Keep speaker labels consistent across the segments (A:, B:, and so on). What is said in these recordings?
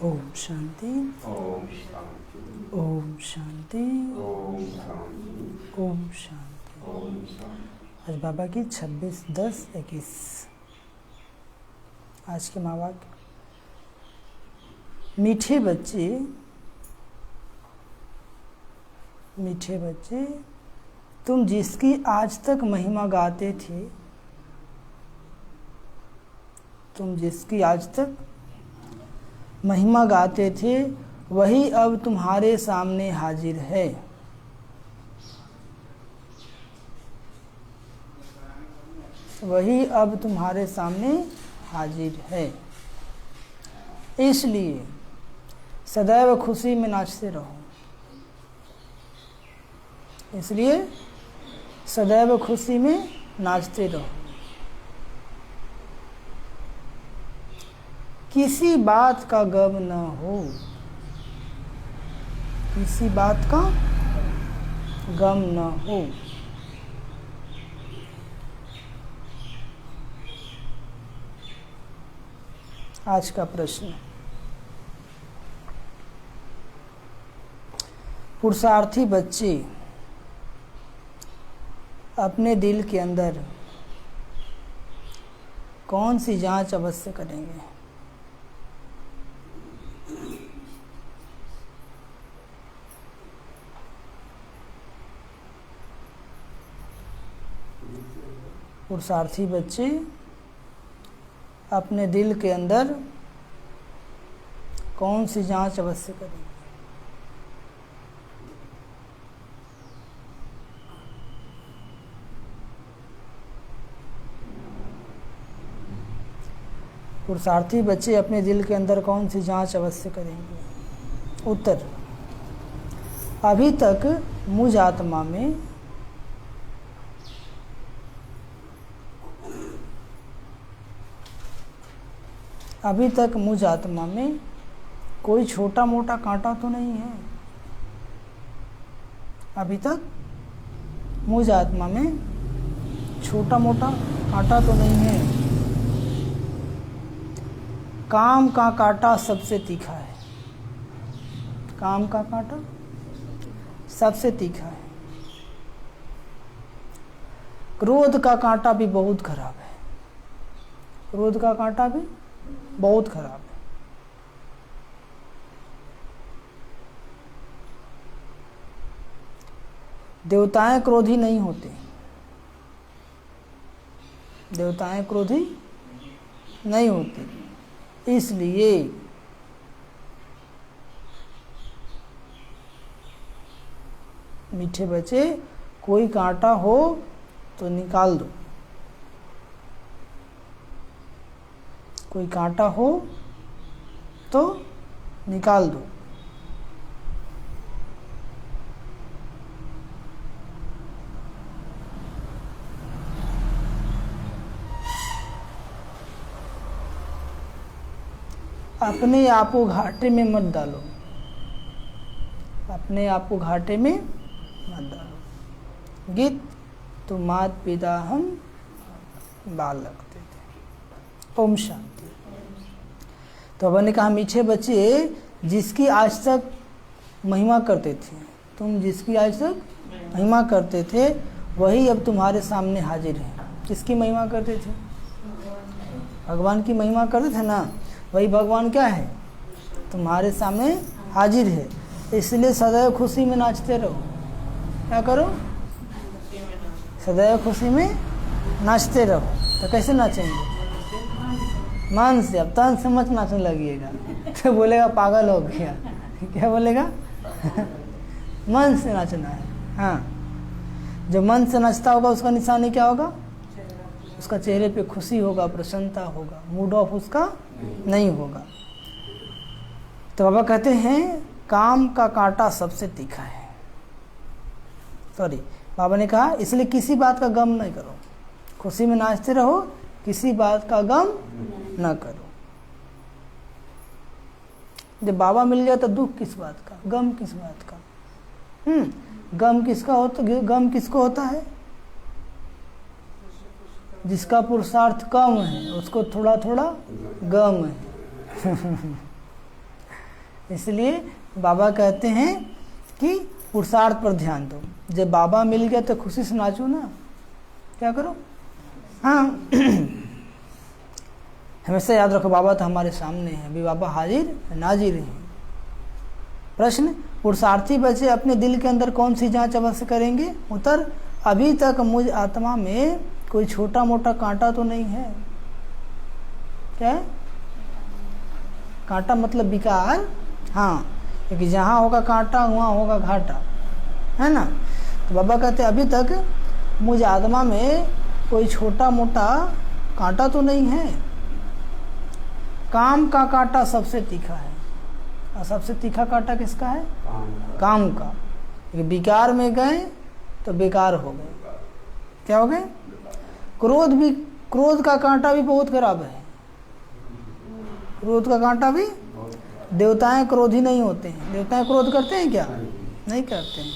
A: ओम शांति।
B: ओम शांति।
A: ओम शांति।
B: ओम शांति।
A: ओम शांति।
B: ओम शांति।
A: आज बाबा की 26/10/21 आज के माँ बाप मीठे बच्चे, मीठे बच्चे, तुम जिसकी आज तक महिमा गाते थे, तुम जिसकी आज तक महिमा गाते थे, वही अब तुम्हारे सामने हाजिर है। वही अब तुम्हारे सामने हाजिर है। इसलिए सदैव खुशी में नाचते रहो। इसलिए सदैव खुशी में नाचते रहो। किसी बात का गम न हो, किसी बात का गम न हो। आज का प्रश्न, पुरुषार्थी बच्चे अपने दिल के अंदर कौन सी जांच अवश्य करेंगे? पुरुषार्थी बच्चे अपने दिल के अंदर कौन सी जांच अवश्य करेंगे? पुरुषार्थी बच्चे अपने दिल के अंदर कौन सी जांच अवश्य करेंगे? उत्तर, अभी तक मुझ आत्मा में अभी तक मुझ आत्मा में कोई छोटा मोटा कांटा तो नहीं है। अभी तक मुझ आत्मा में छोटा मोटा कांटा तो नहीं है। काम का कांटा सबसे तीखा है। काम का कांटा सबसे तीखा है। क्रोध का कांटा भी बहुत खराब है। क्रोध का कांटा भी बहुत खराब है। देवताएं क्रोधी नहीं होते। देवताएं क्रोधी नहीं होती। इसलिए मीठे बच्चे, कोई कांटा हो तो निकाल दो। कोई कांटा हो तो निकाल दो। अपने आप को घाटे में मत डालो। अपने आप को घाटे में मत डालो। गीत तो मात पिता हम बालक थे। ओम शांति। तो अब ने कहा, मीठे बच्चे, जिसकी आज तक महिमा करते थे, तुम जिसकी आज तक महिमा करते थे, वही अब तुम्हारे सामने हाजिर है। किसकी महिमा करते थे? भगवान की महिमा करते थे ना। वही भगवान क्या है? तुम्हारे सामने हाजिर है। इसलिए सदैव खुशी में नाचते रहो। क्या करो? सदैव खुशी में नाचते रहो। तो कैसे नाचेंगे? मन से। अब तन से मत नाचने लगिएगा तो बोलेगा पागल हो गया। क्या बोलेगा? मन से नाचना है। हाँ, जो मन से नाचता होगा उसका निशानी क्या होगा? उसका चेहरे पे खुशी होगा, प्रसन्नता होगा, मूड ऑफ उसका नहीं होगा। तो बाबा कहते हैं, काम का कांटा सबसे तीखा है। सॉरी, बाबा ने कहा, इसलिए किसी बात का गम नहीं करो। खुशी में नाचते रहो, किसी बात का गम न करो। जब बाबा मिल गया तो दुख किस बात का, गम किस बात का? गम किसका होता? गम किसको होता है? जिसका पुरुषार्थ कम है उसको थोड़ा थोड़ा गम है। इसलिए बाबा कहते हैं कि पुरुषार्थ पर ध्यान दो। जब बाबा मिल गया तो खुशी से नाचो ना, क्या करो। हाँ हमेशा याद रखो बाबा तो हमारे सामने हैं, अभी बाबा हाजिर नाजिर हैं। प्रश्न, पुरुषार्थी बच्चे अपने दिल के अंदर कौन सी जांच अवश्य करेंगे? उत्तर, अभी तक मुझ आत्मा में कोई छोटा मोटा कांटा तो नहीं है। क्या है कांटा? मतलब विकार। हाँ, क्योंकि जहाँ होगा कांटा वहाँ होगा घाटा, है ना। तो बाबा कहते अभी तक मुझ आत्मा में कोई छोटा मोटा कांटा तो नहीं है। काम का कांटा सबसे तीखा है, और सबसे तीखा कांटा किसका है? काम का। विकार में गए तो बेकार हो गए। क्या हो गए? क्रोध का कांटा भी बहुत खराब है। क्रोध का कांटा भी, देवताएं क्रोधी नहीं होते हैं। देवताएं क्रोध करते हैं क्या? नहीं करते हैं।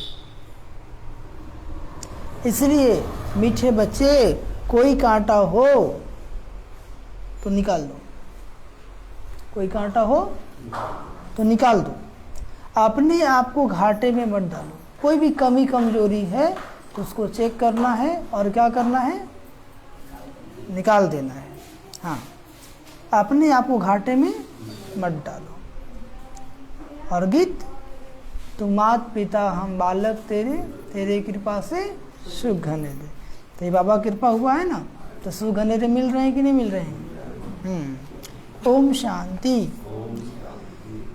A: इसलिए मीठे बच्चे, कोई कांटा हो तो निकाल दो, कोई कांटा हो तो निकाल दो। अपने आप को घाटे में मत डालो। कोई भी कमी कमजोरी है तो उसको चेक करना है और क्या करना है? निकाल देना है। हाँ, अपने आप को घाटे में मत डालो। और गीत, तुम मात पिता हम बालक तेरे, तेरे कृपा से सुख घने दे। तो ये बाबा कृपा हुआ है ना, तो सुख घनेरे मिल रहे हैं कि नहीं मिल रहे हैं? ओम शांति।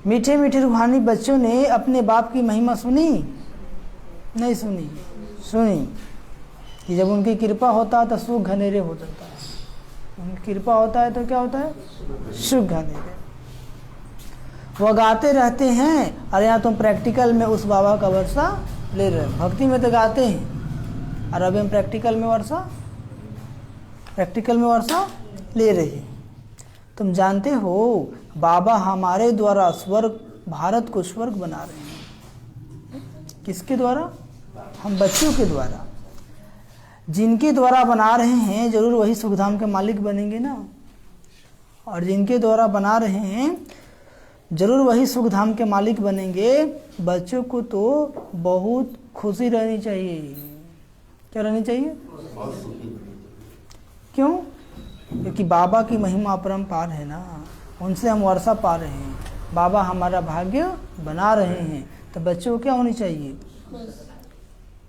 A: मीठे मीठे रूहानी बच्चों ने अपने बाप की महिमा सुनी? नहीं सुनी? सुनी कि जब उनकी कृपा होता है तो सुख घनेरे हो जाता है। उनकी कृपा होता है तो क्या होता है? सुख घनेरे। वो गाते रहते हैं, और यहाँ तुम प्रैक्टिकल में उस बाबा का वर्षा ले रहे हो। भक्ति में तो गाते हैं, और अभी हम प्रैक्टिकल में वर्षा ले रहे हैं। तुम जानते हो बाबा हमारे द्वारा स्वर्ग, भारत को स्वर्ग बना रहे हैं। किसके द्वारा? हम बच्चों के द्वारा। जिनके द्वारा बना रहे हैं जरूर वही सुखधाम के मालिक बनेंगे ना। और जिनके द्वारा बना रहे हैं जरूर वही सुखधाम के मालिक बनेंगे। बच्चों को तो बहुत खुशी रहनी चाहिए। क्या रहनी चाहिए? क्यों? क्योंकि बाबा की महिमा अपरंपार है ना, उनसे हम वर्षा पा रहे हैं। बाबा हमारा भाग्य बना रहे हैं, तो बच्चों को क्या होनी चाहिए?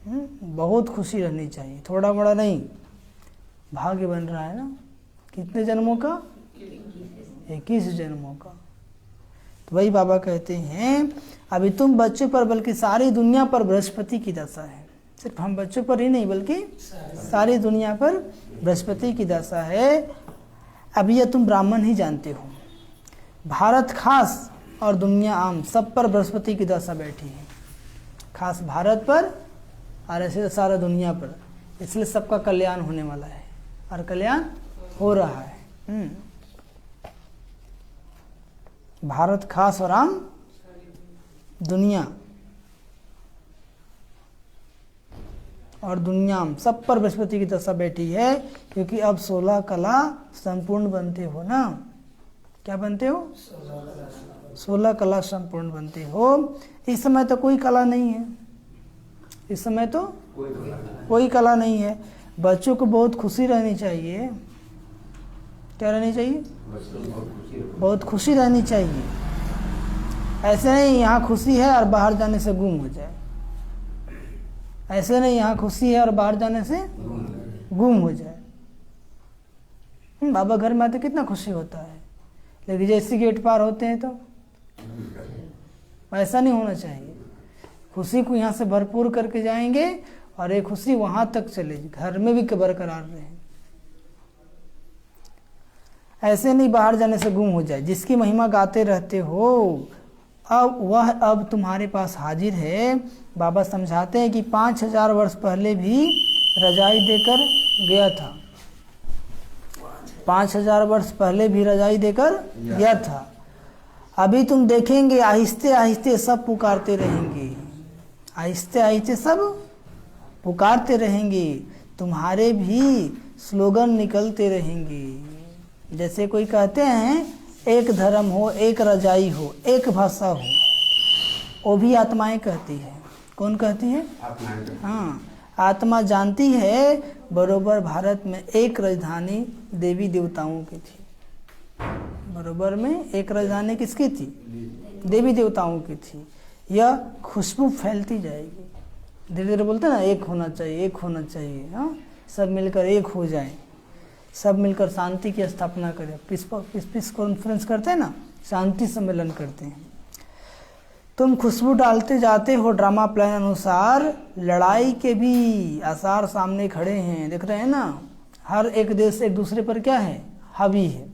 A: बहुत खुशी रहनी चाहिए। थोड़ा बड़ा नहीं, भाग्य बन रहा है ना। कितने जन्मों का? 21 जन्मों का। तो वही बाबा कहते हैं अभी तुम बच्चों पर बल्कि सारी दुनिया पर बृहस्पति की दशा है। सिर्फ हम बच्चों पर ही नहीं बल्कि सारी दुनिया पर बृहस्पति की दशा है। अभी यह तुम ब्राह्मण ही जानते हो। भारत खास और दुनिया आम सब पर बृहस्पति की दशा बैठी है। खास भारत पर और ऐसे सारा दुनिया पर। इसलिए सबका कल्याण होने वाला है और कल्याण हो रहा है। भारत खास और आम दुनिया और दुनिया में सब पर बृहस्पति की दशा बैठी है। क्योंकि अब 16 कला संपूर्ण बनते हो ना। क्या बनते हो? 16 कला संपूर्ण बनते हो। इस समय तो कोई कला नहीं है। इस समय तो कोई कला नहीं है। बच्चों को बहुत खुशी रहनी चाहिए। क्या रहनी चाहिए? बहुत खुशी रहनी चाहिए। ऐसे नहीं यहाँ खुशी है और बाहर जाने से गुम हो जाए। ऐसे नहीं यहाँ खुशी है और बाहर जाने से गुम हो जाए। बाबा घर में आते कितना खुशी होता है, लेकिन जैसे गेट पार होते हैं तो ऐसा नहीं होना चाहिए। खुशी को यहाँ से भरपूर करके जाएंगे और ये खुशी वहाँ तक चलेगी, घर में भी बरकरार रहे। ऐसे नहीं बाहर जाने से गुम हो जाए। जिसकी महिमा गाते रहते हो अब तुम्हारे पास हाजिर है। बाबा समझाते हैं कि 5000 वर्ष पहले भी रजाई देकर गया था। 5000 वर्ष पहले भी रजाई देकर गया था। अभी तुम देखेंगे आहिस्ते आहिस्ते सब पुकारते रहेंगे। आहिस्ते आहिस्ते सब पुकारते रहेंगे। तुम्हारे भी स्लोगन निकलते रहेंगे। जैसे कोई कहते हैं एक धर्म हो, एक रजाई हो, एक भाषा हो, वो भी आत्माएं कहती है। कौन कहती है?
B: आत्माएं।
A: हाँ, आत्मा जानती है बरोबर भारत में एक राजधानी देवी देवताओं की थी। बरोबर में एक राजधानी किसकी थी? देवी देवताओं की थी। यह खुशबू फैलती जाएगी। धीरे धीरे बोलते हैं ना, एक होना चाहिए, एक होना चाहिए। हाँ, सब मिलकर एक हो जाए, सब मिलकर शांति की स्थापना करें। पीस कॉन्फ्रेंस करते हैं ना, शांति सम्मेलन करते हैं। तुम खुशबू डालते जाते हो ड्रामा प्लान अनुसार। लड़ाई के भी आसार सामने खड़े हैं, देख रहे हैं ना। हर एक देश एक दूसरे पर क्या है? हावी है।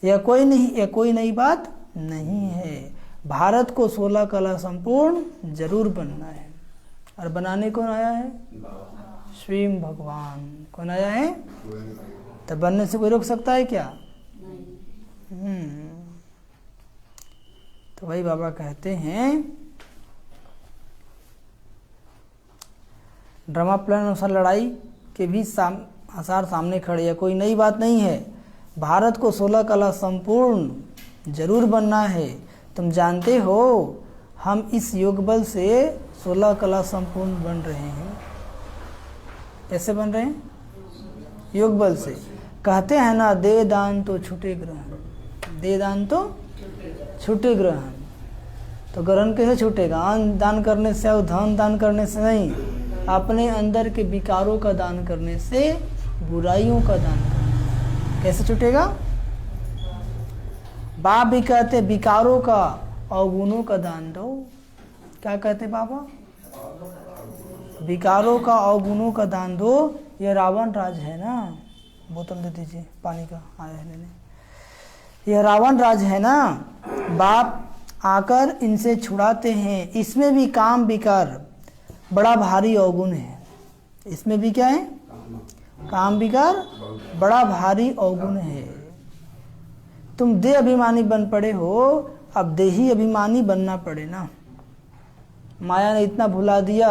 A: यह कोई नई बात नहीं है। भारत को 16 कला संपूर्ण जरूर बनना है। और बनाने कौन आया है? स्वयं भगवान। कौन आया है? तो बनने से कोई रोक सकता है क्या? तो वही बाबा कहते हैं, ड्रामा प्लान अनुसार लड़ाई के भी आसार सामने खड़े हैं। कोई नई बात नहीं है। भारत को 16 कला संपूर्ण जरूर बनना है। तुम जानते हो हम इस योग बल से 16 कला संपूर्ण बन रहे हैं। कैसे बन रहे हैं? योग बल से। कहते हैं ना, दे दान तो छूटे ग्रहण। दे दान तो छूटे ग्रहण। तो ग्रहण कैसे छूटेगा? अन्न दान करने से और धन दान करने से नहीं, अपने अंदर के विकारों का दान करने से, बुराइयों का दान करने से। कैसे छूटेगा? बाप भी कहते विकारों का और गुणों का दान दो। क्या कहते बाबा? विकारों का और गुणों का दान दो। ये रावण राज है ना। बोतल दे दीजिए, पानी का आया है लेने। यह रावण राज है ना। बाप आकर इनसे छुड़ाते हैं। इसमें भी काम विकार बड़ा भारी अवगुण है। इसमें भी क्या है? काम विकार बड़ा भारी अवगुण है। तुम देह अभिमानी बन पड़े हो, अब देही अभिमानी बनना पड़े ना। माया ने इतना भुला दिया,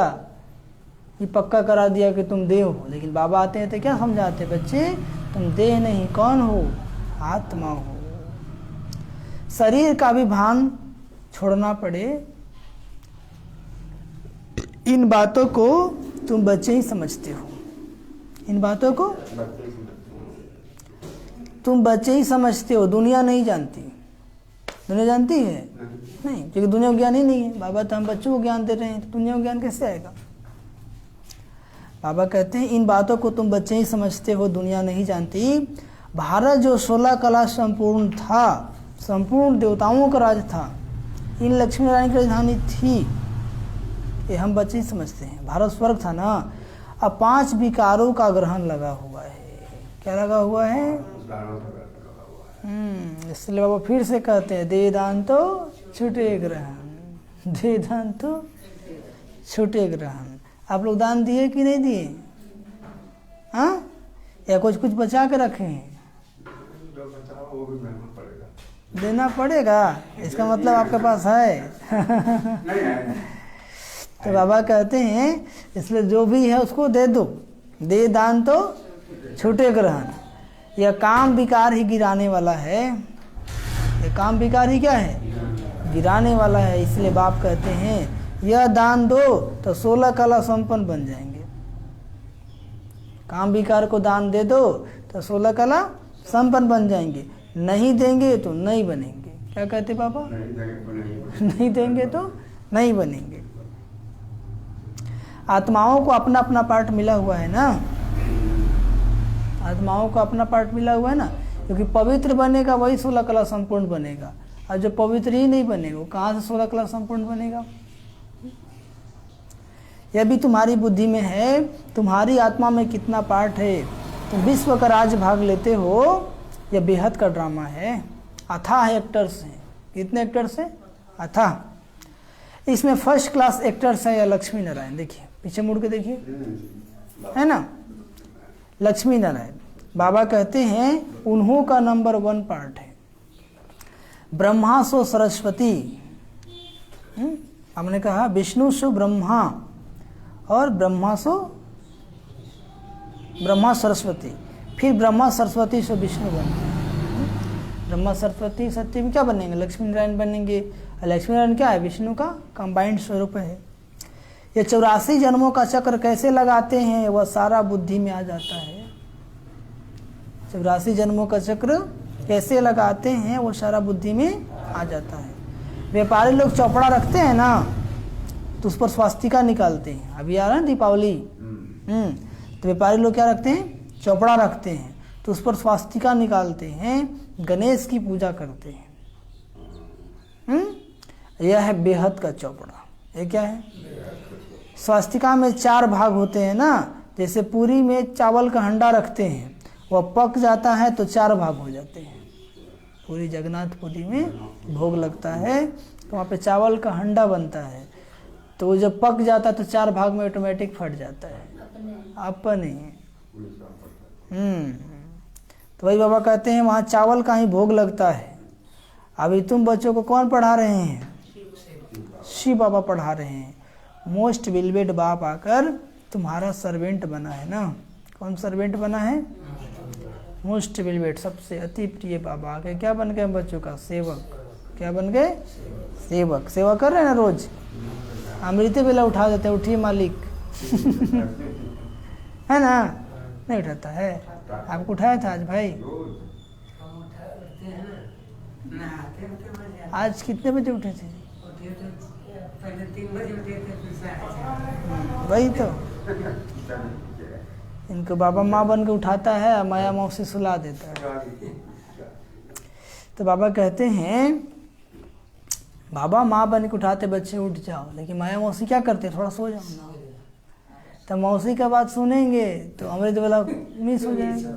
A: ये पक्का करा दिया कि तुम देह हो। लेकिन बाबा आते हैं तो क्या समझाते? बच्चे, तुम देह नहीं, कौन हो? आत्मा हो। शरीर का भी भान छोड़ना पड़े। इन बातों को तुम बच्चे ही समझते हो। इन बातों को तुम बच्चे ही समझते हो, दुनिया नहीं जानती। दुनिया जानती है? नहीं, क्योंकि दुनिया को ज्ञान ही नहीं है। बाबा तो हम बच्चों को ज्ञान दे रहे हैं, तो दुनिया को ज्ञान कैसे आएगा? बाबा कहते हैं इन बातों को तुम बच्चे ही समझते हो, दुनिया नहीं जानती। भारत जो 16 कला संपूर्ण था, संपूर्ण देवताओं का राज था, इन लक्ष्मी नारायण की राजधानी थी, ये हम बच्चे ही समझते हैं। भारत स्वर्ग था ना। अब 5 विकारों का ग्रहण लगा हुआ है। क्या लगा हुआ है? इसलिए बाबा फिर से कहते हैं, दे दान तो छूटे ग्रहण। दे दान तो छूटे ग्रहण। आप लोग दान दिए कि नहीं दिए? हाँ, या कुछ बचा के रखे हैं? देना पड़ेगा। इसका मतलब आपके पास है। तो बाबा कहते हैं इसलिए जो भी है उसको दे दो। दे दान तो छूटे ग्रहण। यह काम विकार ही गिराने वाला है। यह काम विकार ही क्या है? गिराने वाला है। इसलिए बाप कहते हैं यह दान दो तो 16 कला संपन्न बन जाएंगे। काम विकार को दान दे दो तो 16 कला संपन्न बन जाएंगे। नहीं देंगे तो नहीं बनेंगे। क्या कहते पापा? नहीं देंगे तो नहीं बनेंगे। आत्माओं को अपना अपना पार्ट मिला हुआ है ना। आत्माओं को अपना पार्ट मिला हुआ है ना, क्योंकि पवित्र बनेगा वही 16 कला संपूर्ण बनेगा। और जो पवित्र ही नहीं बनेगा वो कहाँ से 16 कला संपूर्ण बनेगा? यह भी तुम्हारी बुद्धि में है, तुम्हारी आत्मा में कितना पार्ट है। तुम विश्व का राज भाग लेते हो। यह बेहद का ड्रामा है। अथाह एक्टर्स हैं। कितने एक्टर्स हैं? अथाह। इसमें फर्स्ट क्लास एक्टर्स हैं या लक्ष्मी नारायण। देखिए पीछे मुड़ के देखिए, है ना, लक्ष्मी नारायण। बाबा कहते हैं उन्हों का नंबर 1 पार्ट है। ब्रह्मा सो सरस्वती। हमने कहा विष्णु सो ब्रह्मा और ब्रह्मा सरस्वती। फिर ब्रह्मा सरस्वती से विष्णु बनते हैं। ब्रह्मा सरस्वती सत्य में क्या बनेंगे? लक्ष्मी नारायण बनेंगे। लक्ष्मी नारायण क्या है? विष्णु का कंबाइंड स्वरूप है। ये 84 जन्मों का चक्र कैसे लगाते हैं वह सारा बुद्धि में आ जाता है। 84 जन्मों का चक्र कैसे लगाते हैं वो सारा बुद्धि में आ जाता है। व्यापारी लोग चौपड़ा रखते हैं ना, तो उस पर स्वास्तिका निकालते हैं। अभी आ रहा है दीपावली, तो व्यापारी लोग क्या रखते हैं? चौपड़ा रखते हैं, तो उस पर स्वास्तिका निकालते हैं, गणेश की पूजा करते हैं। यह है बेहद का चौपड़ा। ये क्या है? स्वास्तिका में 4 भाग होते हैं ना, जैसे पूरी में चावल का हंडा रखते हैं, वह पक जाता है तो 4 भाग हो जाते हैं। पूरी जगन्नाथपुरी में भोग लगता है तो वहाँ पे चावल का हंडा बनता है, तो वो जब पक जाता है तो 4 भाग में ऑटोमेटिक फट जाता है, अपन ही। तो वही बाबा कहते हैं वहाँ चावल का ही भोग लगता है। अभी तुम बच्चों को कौन पढ़ा रहे हैं? शिव बाबा पढ़ा रहे हैं। मोस्ट विलवेड बाप आकर तुम्हारा सर्वेंट बना है ना। कौन सर्वेंट बना है? मोस्ट विलवेड, सबसे अति प्रिय बाबा आके क्या बन गए? बच्चों का सेवक। क्या बन गए? सेवक। सेवा कर रहे हैं ना रोज। अमृत बेला उठा देते हैं, उठिए मालिक है ना? नहीं उठाता है? आपको उठाया था आज भाई? आज कितने बजे उठे थे?
C: पहले 3 बजे उठे थे, फिर 4:30।
A: वही तो, इनको बाबा माँ बन के उठाता है, माया मौसी सुला देता है। तो बाबा कहते हैं बाबा माँ बन के उठाते, बच्चे उठ जाओ, लेकिन माया मौसी क्या करते? थोड़ा सो जाओ ना। तो मौसी का बात सुनेंगे तो अमृत वाला मिस हो जाएगा।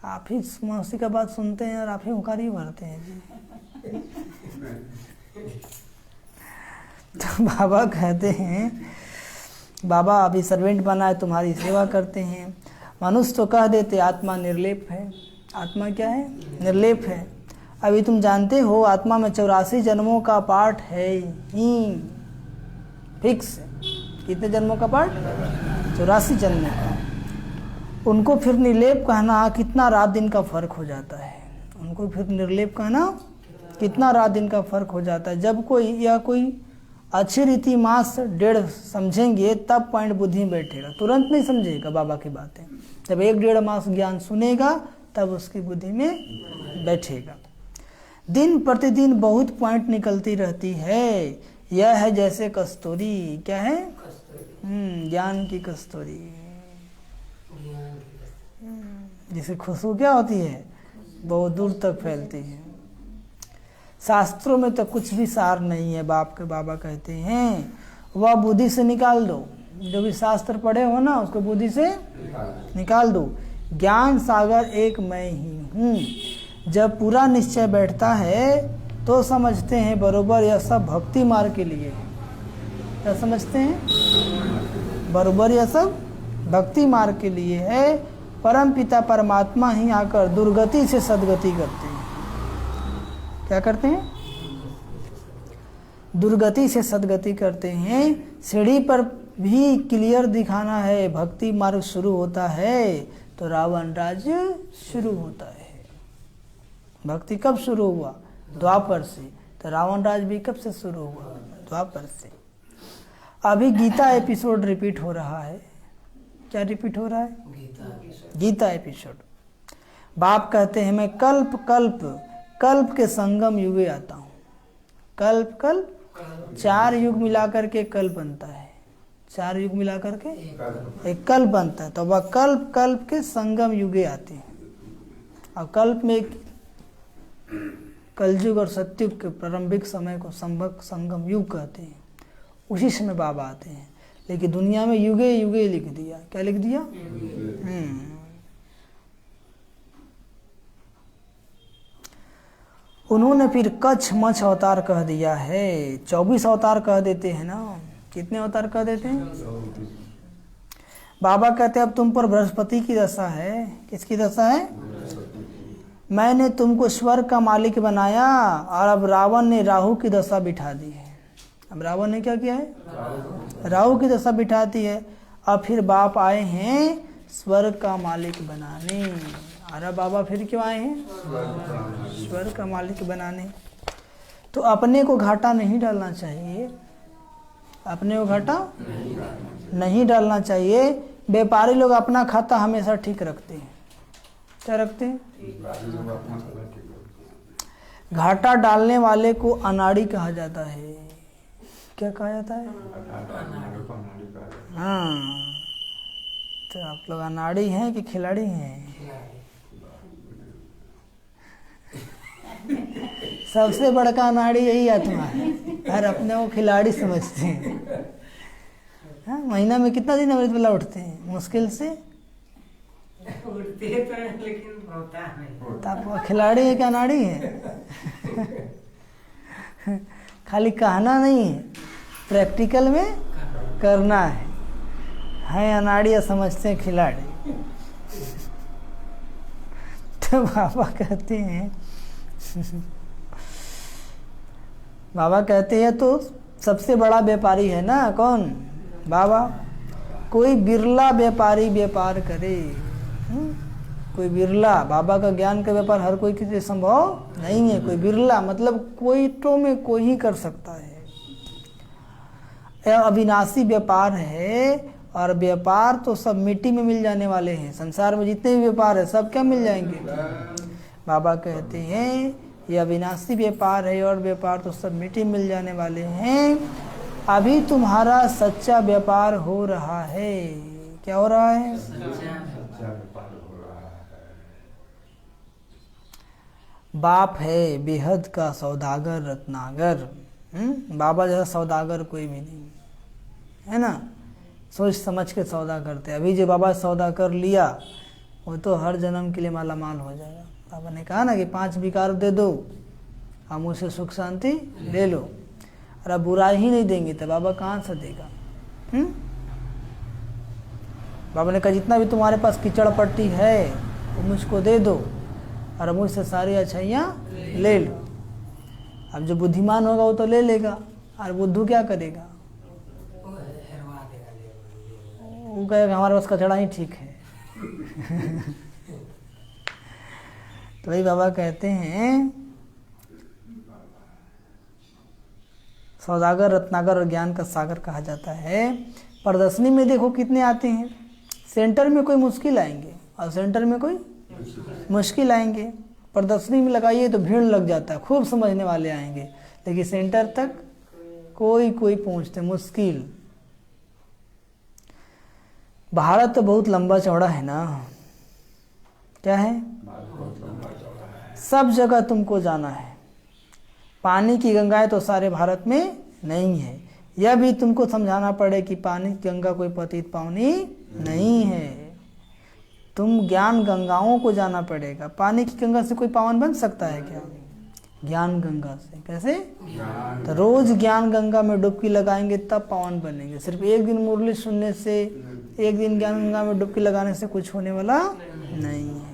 A: आप ही मौसी का बात सुनते हैं और आप ही हुकारी भरते हैं जी। तो बाबा कहते हैं बाबा अभी सर्वेंट बना है, तुम्हारी सेवा करते हैं। मनुष्य तो कह देते आत्मा निर्लेप है। आत्मा क्या है? निर्लेप है। अभी तुम जानते हो आत्मा में 84 जन्मों का पाठ है ही फिक्स। कितने जन्मों का पाठ? 84 जन्मों का। उनको फिर निर्लेप कहना कितना रात दिन का फर्क हो जाता है। उनको फिर निर्लेप कहना कितना रात दिन का फर्क हो जाता है। जब कोई अच्छी रीति मास 1.5 समझेंगे तब पॉइंट बुद्धि में बैठेगा, तुरंत नहीं समझेगा बाबा की बातें। जब 1-1.5 मास ज्ञान सुनेगा तब उसकी बुद्धि में बैठेगा। दिन प्रतिदिन बहुत पॉइंट निकलती रहती है। यह है जैसे कस्तूरी। क्या है? ज्ञान की कस्तूरी। जिसे खुशबू क्या होती है? बहुत दूर तक फैलती है। शास्त्रों में तो कुछ भी सार नहीं है। बाबा कहते हैं वह बुद्धि से निकाल दो। जो भी शास्त्र पढ़े हो ना उसको बुद्धि से निकाल दो। ज्ञान सागर एक मैं ही हूँ। जब पूरा निश्चय बैठता है तो समझते हैं बरोबर यह सब भक्ति मार्ग के लिए है। क्या समझते हैं? बरोबर यह सब भक्ति मार्ग के लिए है। परम पिता परमात्मा ही आकर दुर्गति से सदगति करते हैं। क्या करते हैं? दुर्गति से सदगति करते हैं। सीढ़ी पर भी क्लियर दिखाना है। भक्ति मार्ग शुरू होता है तो रावण राज्य शुरू होता है। भक्ति कब शुरू हुआ? द्वापर से। तो रावण राज भी कब से शुरू हुआ? द्वापर से। अभी गीता एपिसोड रिपीट हो रहा है। क्या रिपीट हो रहा है? गीता एपिसोड। बाप कहते हैं मैं कल्प के संगम युगे आता हूँ। कल्प 4 युग मिलाकर के कल्प बनता है। 4 युग मिलाकर के एक कल्प बनता है। तो वह कल्प के संगम युगे आते हैं। और कल्प में कलयुग और सत्युग के प्रारंभिक समय को संगम युग कहते हैं। उसी समय बाबा आते हैं। लेकिन दुनिया में युगे युगे लिख दिया। क्या लिख दिया? उन्होंने फिर कच्छ मच्छ अवतार कह दिया है। 24 अवतार कह देते हैं ना। कितने अवतार कह देते हैं? बाबा कहते हैं अब तुम पर बृहस्पति की दशा है। किसकी दशा है? मैंने तुमको स्वर्ग का मालिक बनाया और अब रावण ने राहु की दशा बिठा दी है। अब रावण ने क्या किया है? राहु की दशा बिठाती है। अब फिर बाप आए हैं स्वर्ग का मालिक बनाने। अरे बाबा फिर क्यों आए हैं? स्वर्ग का मालिक बनाने। तो अपने को घाटा नहीं डालना चाहिए, अपने को घाटा नहीं डालना चाहिए। व्यापारी लोग अपना खाता हमेशा ठीक रखते हैं। क्या रखते हैं? घाटा डालने वाले को अनाड़ी कहा जाता है। क्या कहा जाता है? हाँ, तो आप लोग अनाड़ी हैं कि खिलाड़ी हैं? सबसे बड़का अनाड़ी यही आत्मा है, और अपने को खिलाड़ी समझते हैं। हाँ, महीना में कितना दिन अमृत वेला उठते हैं? मुश्किल से
C: उठते तो हैं, लेकिन होता नहीं।
A: तो आप खिलाड़ी है क्या अनाड़ी है? खाली कहना नहीं है, प्रैक्टिकल में करना है अनाड़ी या समझते हैं खिलाड़ी। तो बाबा कहते हैं तो सबसे बड़ा व्यापारी है ना कौन? बाबा। कोई बिरला व्यापारी व्यापार करे, कोई बिरला। बाबा का ज्ञान का व्यापार हर कोई के लिए संभव नहीं है। कोई बिरला मतलब कोई तो में कोई ही कर सकता है। यह अविनाशी व्यापार है, और व्यापार तो सब मिट्टी में मिल जाने वाले हैं। संसार में जितने भी व्यापार है सब क्या मिल जाएंगे? बाबा कहते हैं यह अविनाशी व्यापार है, और व्यापार तो सब मिट्टी मिल जाने वाले हैं। अभी तुम्हारा सच्चा व्यापार हो रहा है। क्या हो रहा है? बाप है बेहद का सौदागर रत्नागर। बाबा जैसा सौदागर कोई भी नहीं है ना। सोच समझ के सौदा करते। अभी जो बाबा सौदा कर लिया वो तो हर जन्म के लिए माला माल हो जाएगा। बाबा ने कहा ना कि 5 विकार दे दो, हम उसे सुख शांति ले लो। और अब बुराई ही नहीं देंगे तो बाबा कहाँ से देगा? बाबा ने कहा जितना भी तुम्हारे पास कीचड़ पट्टी है वो मुझको दे दो, और मुझसे सारी अच्छाइयाँ ले लो। अब जो बुद्धिमान होगा वो तो ले लेगा, और बुद्धू क्या करेगा? वो कहेगा हमारे पास कचड़ा ही ठीक है। तो वही बाबा कहते हैं सौदागर रत्नागर और ज्ञान का सागर कहा जाता है। प्रदर्शनी में देखो कितने आते हैं। सेंटर में कोई मुश्किल आएंगे और सेंटर में कोई मुश्किल आएंगे। प्रदर्शनी में लगाइए तो भीड़ लग जाता है, खूब समझने वाले आएंगे, लेकिन सेंटर तक कोई पहुंचते मुश्किल। भारत तो बहुत लंबा चौड़ा है ना। क्या है? सब जगह तुमको जाना है। पानी की गंगाएं तो सारे भारत में नहीं है। यह भी तुमको समझाना पड़े कि पानी की गंगा कोई पतित पावनी नहीं है। तुम ज्ञान गंगाओं को जाना पड़ेगा। पानी की गंगा से कोई पावन बन सकता है क्या? ज्ञान गंगा से। कैसे? तो रोज ज्ञान गंगा में डुबकी लगाएंगे तब पावन बनेंगे। सिर्फ एक दिन मुरली सुनने से, एक दिन ज्ञान गंगा में डुबकी लगाने से कुछ होने वाला नहीं है।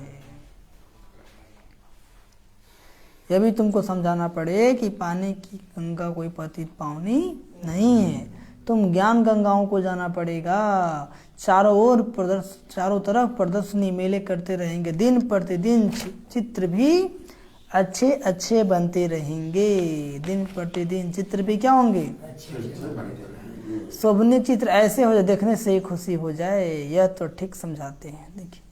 A: यह भी तुमको समझाना पड़े कि पानी की गंगा कोई पतित पावनी नहीं है। तुम ज्ञान गंगाओं को जाना पड़ेगा। चारों तरफ प्रदर्शनी मेले करते रहेंगे। दिन प्रतिदिन चित्र भी अच्छे अच्छे बनते रहेंगे। दिन प्रतिदिन चित्र भी क्या होंगे? शोभनीय चित्र ऐसे हो जाए देखने से ही खुशी हो जाए। यह तो ठीक समझाते हैं। देखिए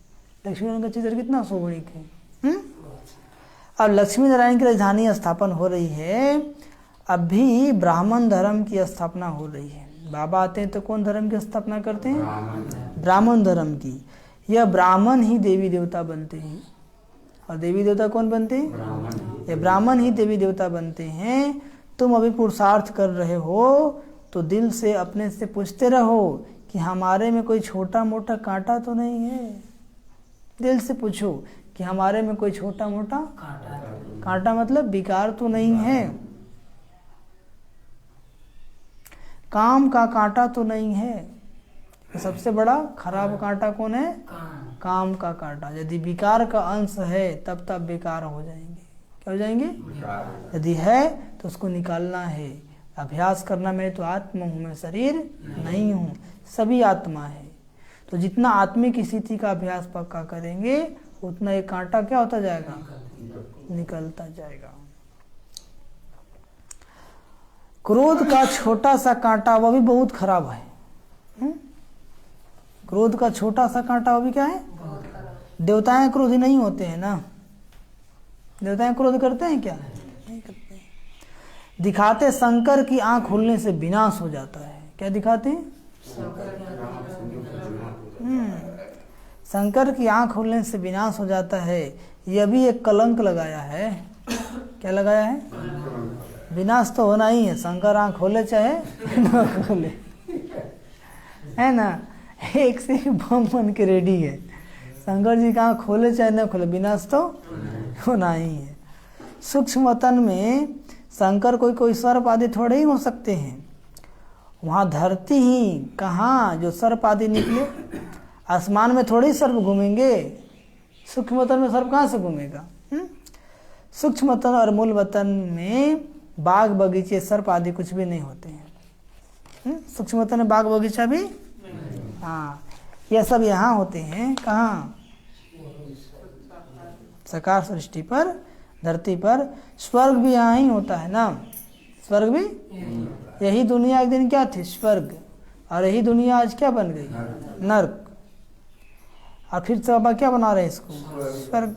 A: लक्ष्मी नारायण का चित्र कितना शोभनीय है। अब लक्ष्मी नारायण की राजधानी स्थापन हो रही है। अभी ब्राह्मण धर्म की स्थापना हो रही है। बाबा आते हैं तो कौन धर्म की स्थापना करते हैं? ब्राह्मण धर्म की। यह ब्राह्मण ही देवी देवता बनते हैं। और देवी देवता कौन बनते हैं? ये ब्राह्मण ही देवी देवता बनते हैं। तुम अभी पुरुषार्थ कर रहे हो तो दिल से अपने से पूछते रहो कि हमारे में कोई छोटा मोटा कांटा तो नहीं है। दिल से पूछो कि हमारे में कोई छोटा मोटा कांटा मतलब विकार तो नहीं है। काम का कांटा तो नहीं है। सबसे बड़ा खराब कांटा कौन है? काम का कांटा। यदि विकार का अंश है तब तब बेकार हो जाएंगे। क्या हो जाएंगे? यदि है तो उसको निकालना है। अभ्यास करना। मैं तो आत्मा हूँ, मैं शरीर नहीं हूँ। सभी आत्मा है। तो जितना आत्मिक स्थिति का अभ्यास पक्का करेंगे उतना ये कांटा क्या होता जाएगा, निकलता जाएगा। क्रोध का छोटा सा कांटा वो भी बहुत खराब है। क्रोध का छोटा सा कांटा वो भी क्या है, देवताएं क्रोधी नहीं होते हैं ना, देवताएं क्रोध करते हैं क्या, नहीं करते हैं। दिखाते शंकर की आंख खुलने से विनाश हो जाता है। क्या दिखाते हैं, शंकर की आंख खुलने से विनाश हो जाता है। यह भी एक कलंक लगाया है। क्या लगाया है, विनाश तो होना ही है, शंकर आंख खोले चाहे न खोले, है ना, एक से एक बम बन के रेडी है। शंकर जी का आंख खोले चाहे न खोले, विनाश तो होना ही है। सूक्ष्म वतन में शंकर कोई सर्प आदि थोड़े ही हो सकते हैं। वहाँ धरती ही कहाँ जो सर्प आदि निकले, आसमान में थोड़े ही सर्प घूमेंगे, सूक्ष्म वतन में सर्प कहाँ से घूमेगा। सूक्ष्म वतन और मूल वतन में बाग बगीचे सर्प आदि कुछ भी नहीं होते हैं। सूक्ष्म वतन में बाग बगीचा भी, हाँ, यह सब यहाँ होते हैं। कहाँ, साकार सृष्टि पर, धरती पर। स्वर्ग भी यहाँ ही होता है ना, स्वर्ग भी, यही दुनिया एक दिन क्या थी, स्वर्ग, और यही दुनिया आज क्या बन गई, नर्क। और फिर से बाबा क्या बना रहे हैं इसको, स्वर्ग।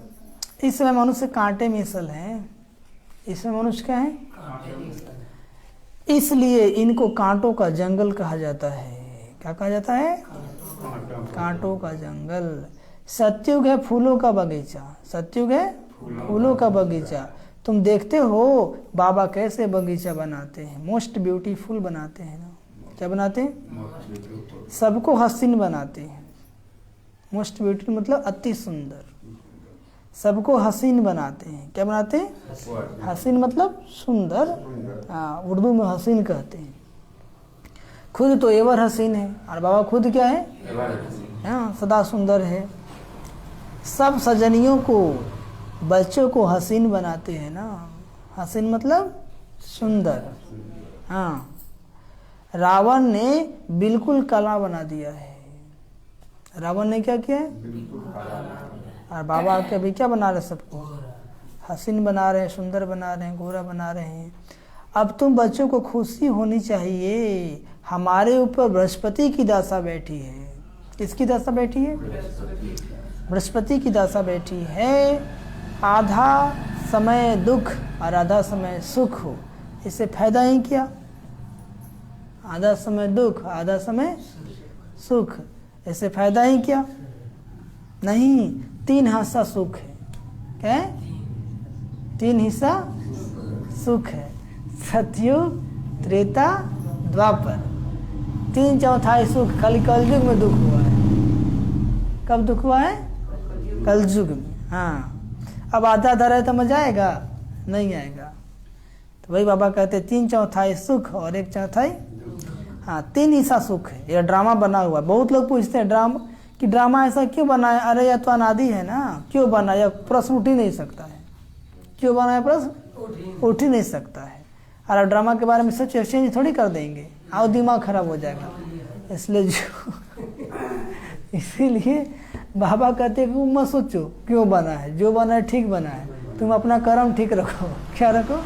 A: इस समय मनुष्य कांटे में सल है, इसमें मनुष्य क्या है, इसलिए इनको कांटों का जंगल कहा जाता है। क्या कहा जाता है, कांटों का जंगल। सत्युग है फूलों का बगीचा, सत्युग है फूलों का बगीचा। तुम देखते हो बाबा कैसे बगीचा बनाते हैं, मोस्ट ब्यूटीफुल बनाते हैं ना। क्या बनाते हैं, सबको हसीन बनाते हैं। मोस्ट ब्यूटीफुल मतलब अति सुंदर, सबको हसीन बनाते हैं। क्या बनाते हैं, हसीन मतलब सुंदर, हाँ, उर्दू में हसीन कहते हैं। खुद तो एवर हसीन है, और बाबा खुद क्या है, हाँ, सदा सुंदर है। सब सजनियों को, बच्चों को हसीन बनाते हैं ना। हसीन मतलब सुंदर, हाँ। रावण ने बिल्कुल काला बना दिया है। रावण ने क्या किया है, और बाबा के अभी क्या बना रहे, सबको हसीन बना रहे हैं, सुंदर बना रहे हैं, गोरा बना रहे हैं। अब तुम बच्चों को खुशी होनी चाहिए, हमारे ऊपर बृहस्पति की दासा बैठी है। किसकी दासा बैठी है, बृहस्पति की दासा बैठी है। आधा समय दुख और आधा समय सुख हो, इससे फायदा ही क्या, आधा समय दुख आधा समय सुख, इससे फायदा ही क्या, नहीं। 3 हिस्सा सुख है, क्या है, 3 हिस्सा सुख है। सतयुग, त्रेता, द्वापर, 3/4 सुख। खाली कलयुग में दुख हुआ है। कब दुख हुआ है, कलयुग में, हाँ। अब आधा रहे तो मजा आएगा, नहीं आएगा। तो वही बाबा कहते 3/4 सुख और 1/4, हाँ, 3 हिस्सा सुख है। यह ड्रामा बना हुआ। बहुत लोग पूछते हैं ड्रामा ऐसा क्यों बना है। अरे यह तो अनादि है ना, क्यों बना, यह प्रश्न उठ ही नहीं सकता है। क्यों बना है, प्रश्न उठ ही नहीं सकता है। और ड्रामा के बारे में सच एक्सचेंज थोड़ी कर देंगे, आओ दिमाग खराब हो जाएगा। इसलिए इसीलिए बाबा कहते हैं कि मत सोचो क्यों बना है, जो बना है ठीक बना है, तुम अपना कर्म ठीक रखो। क्या रखो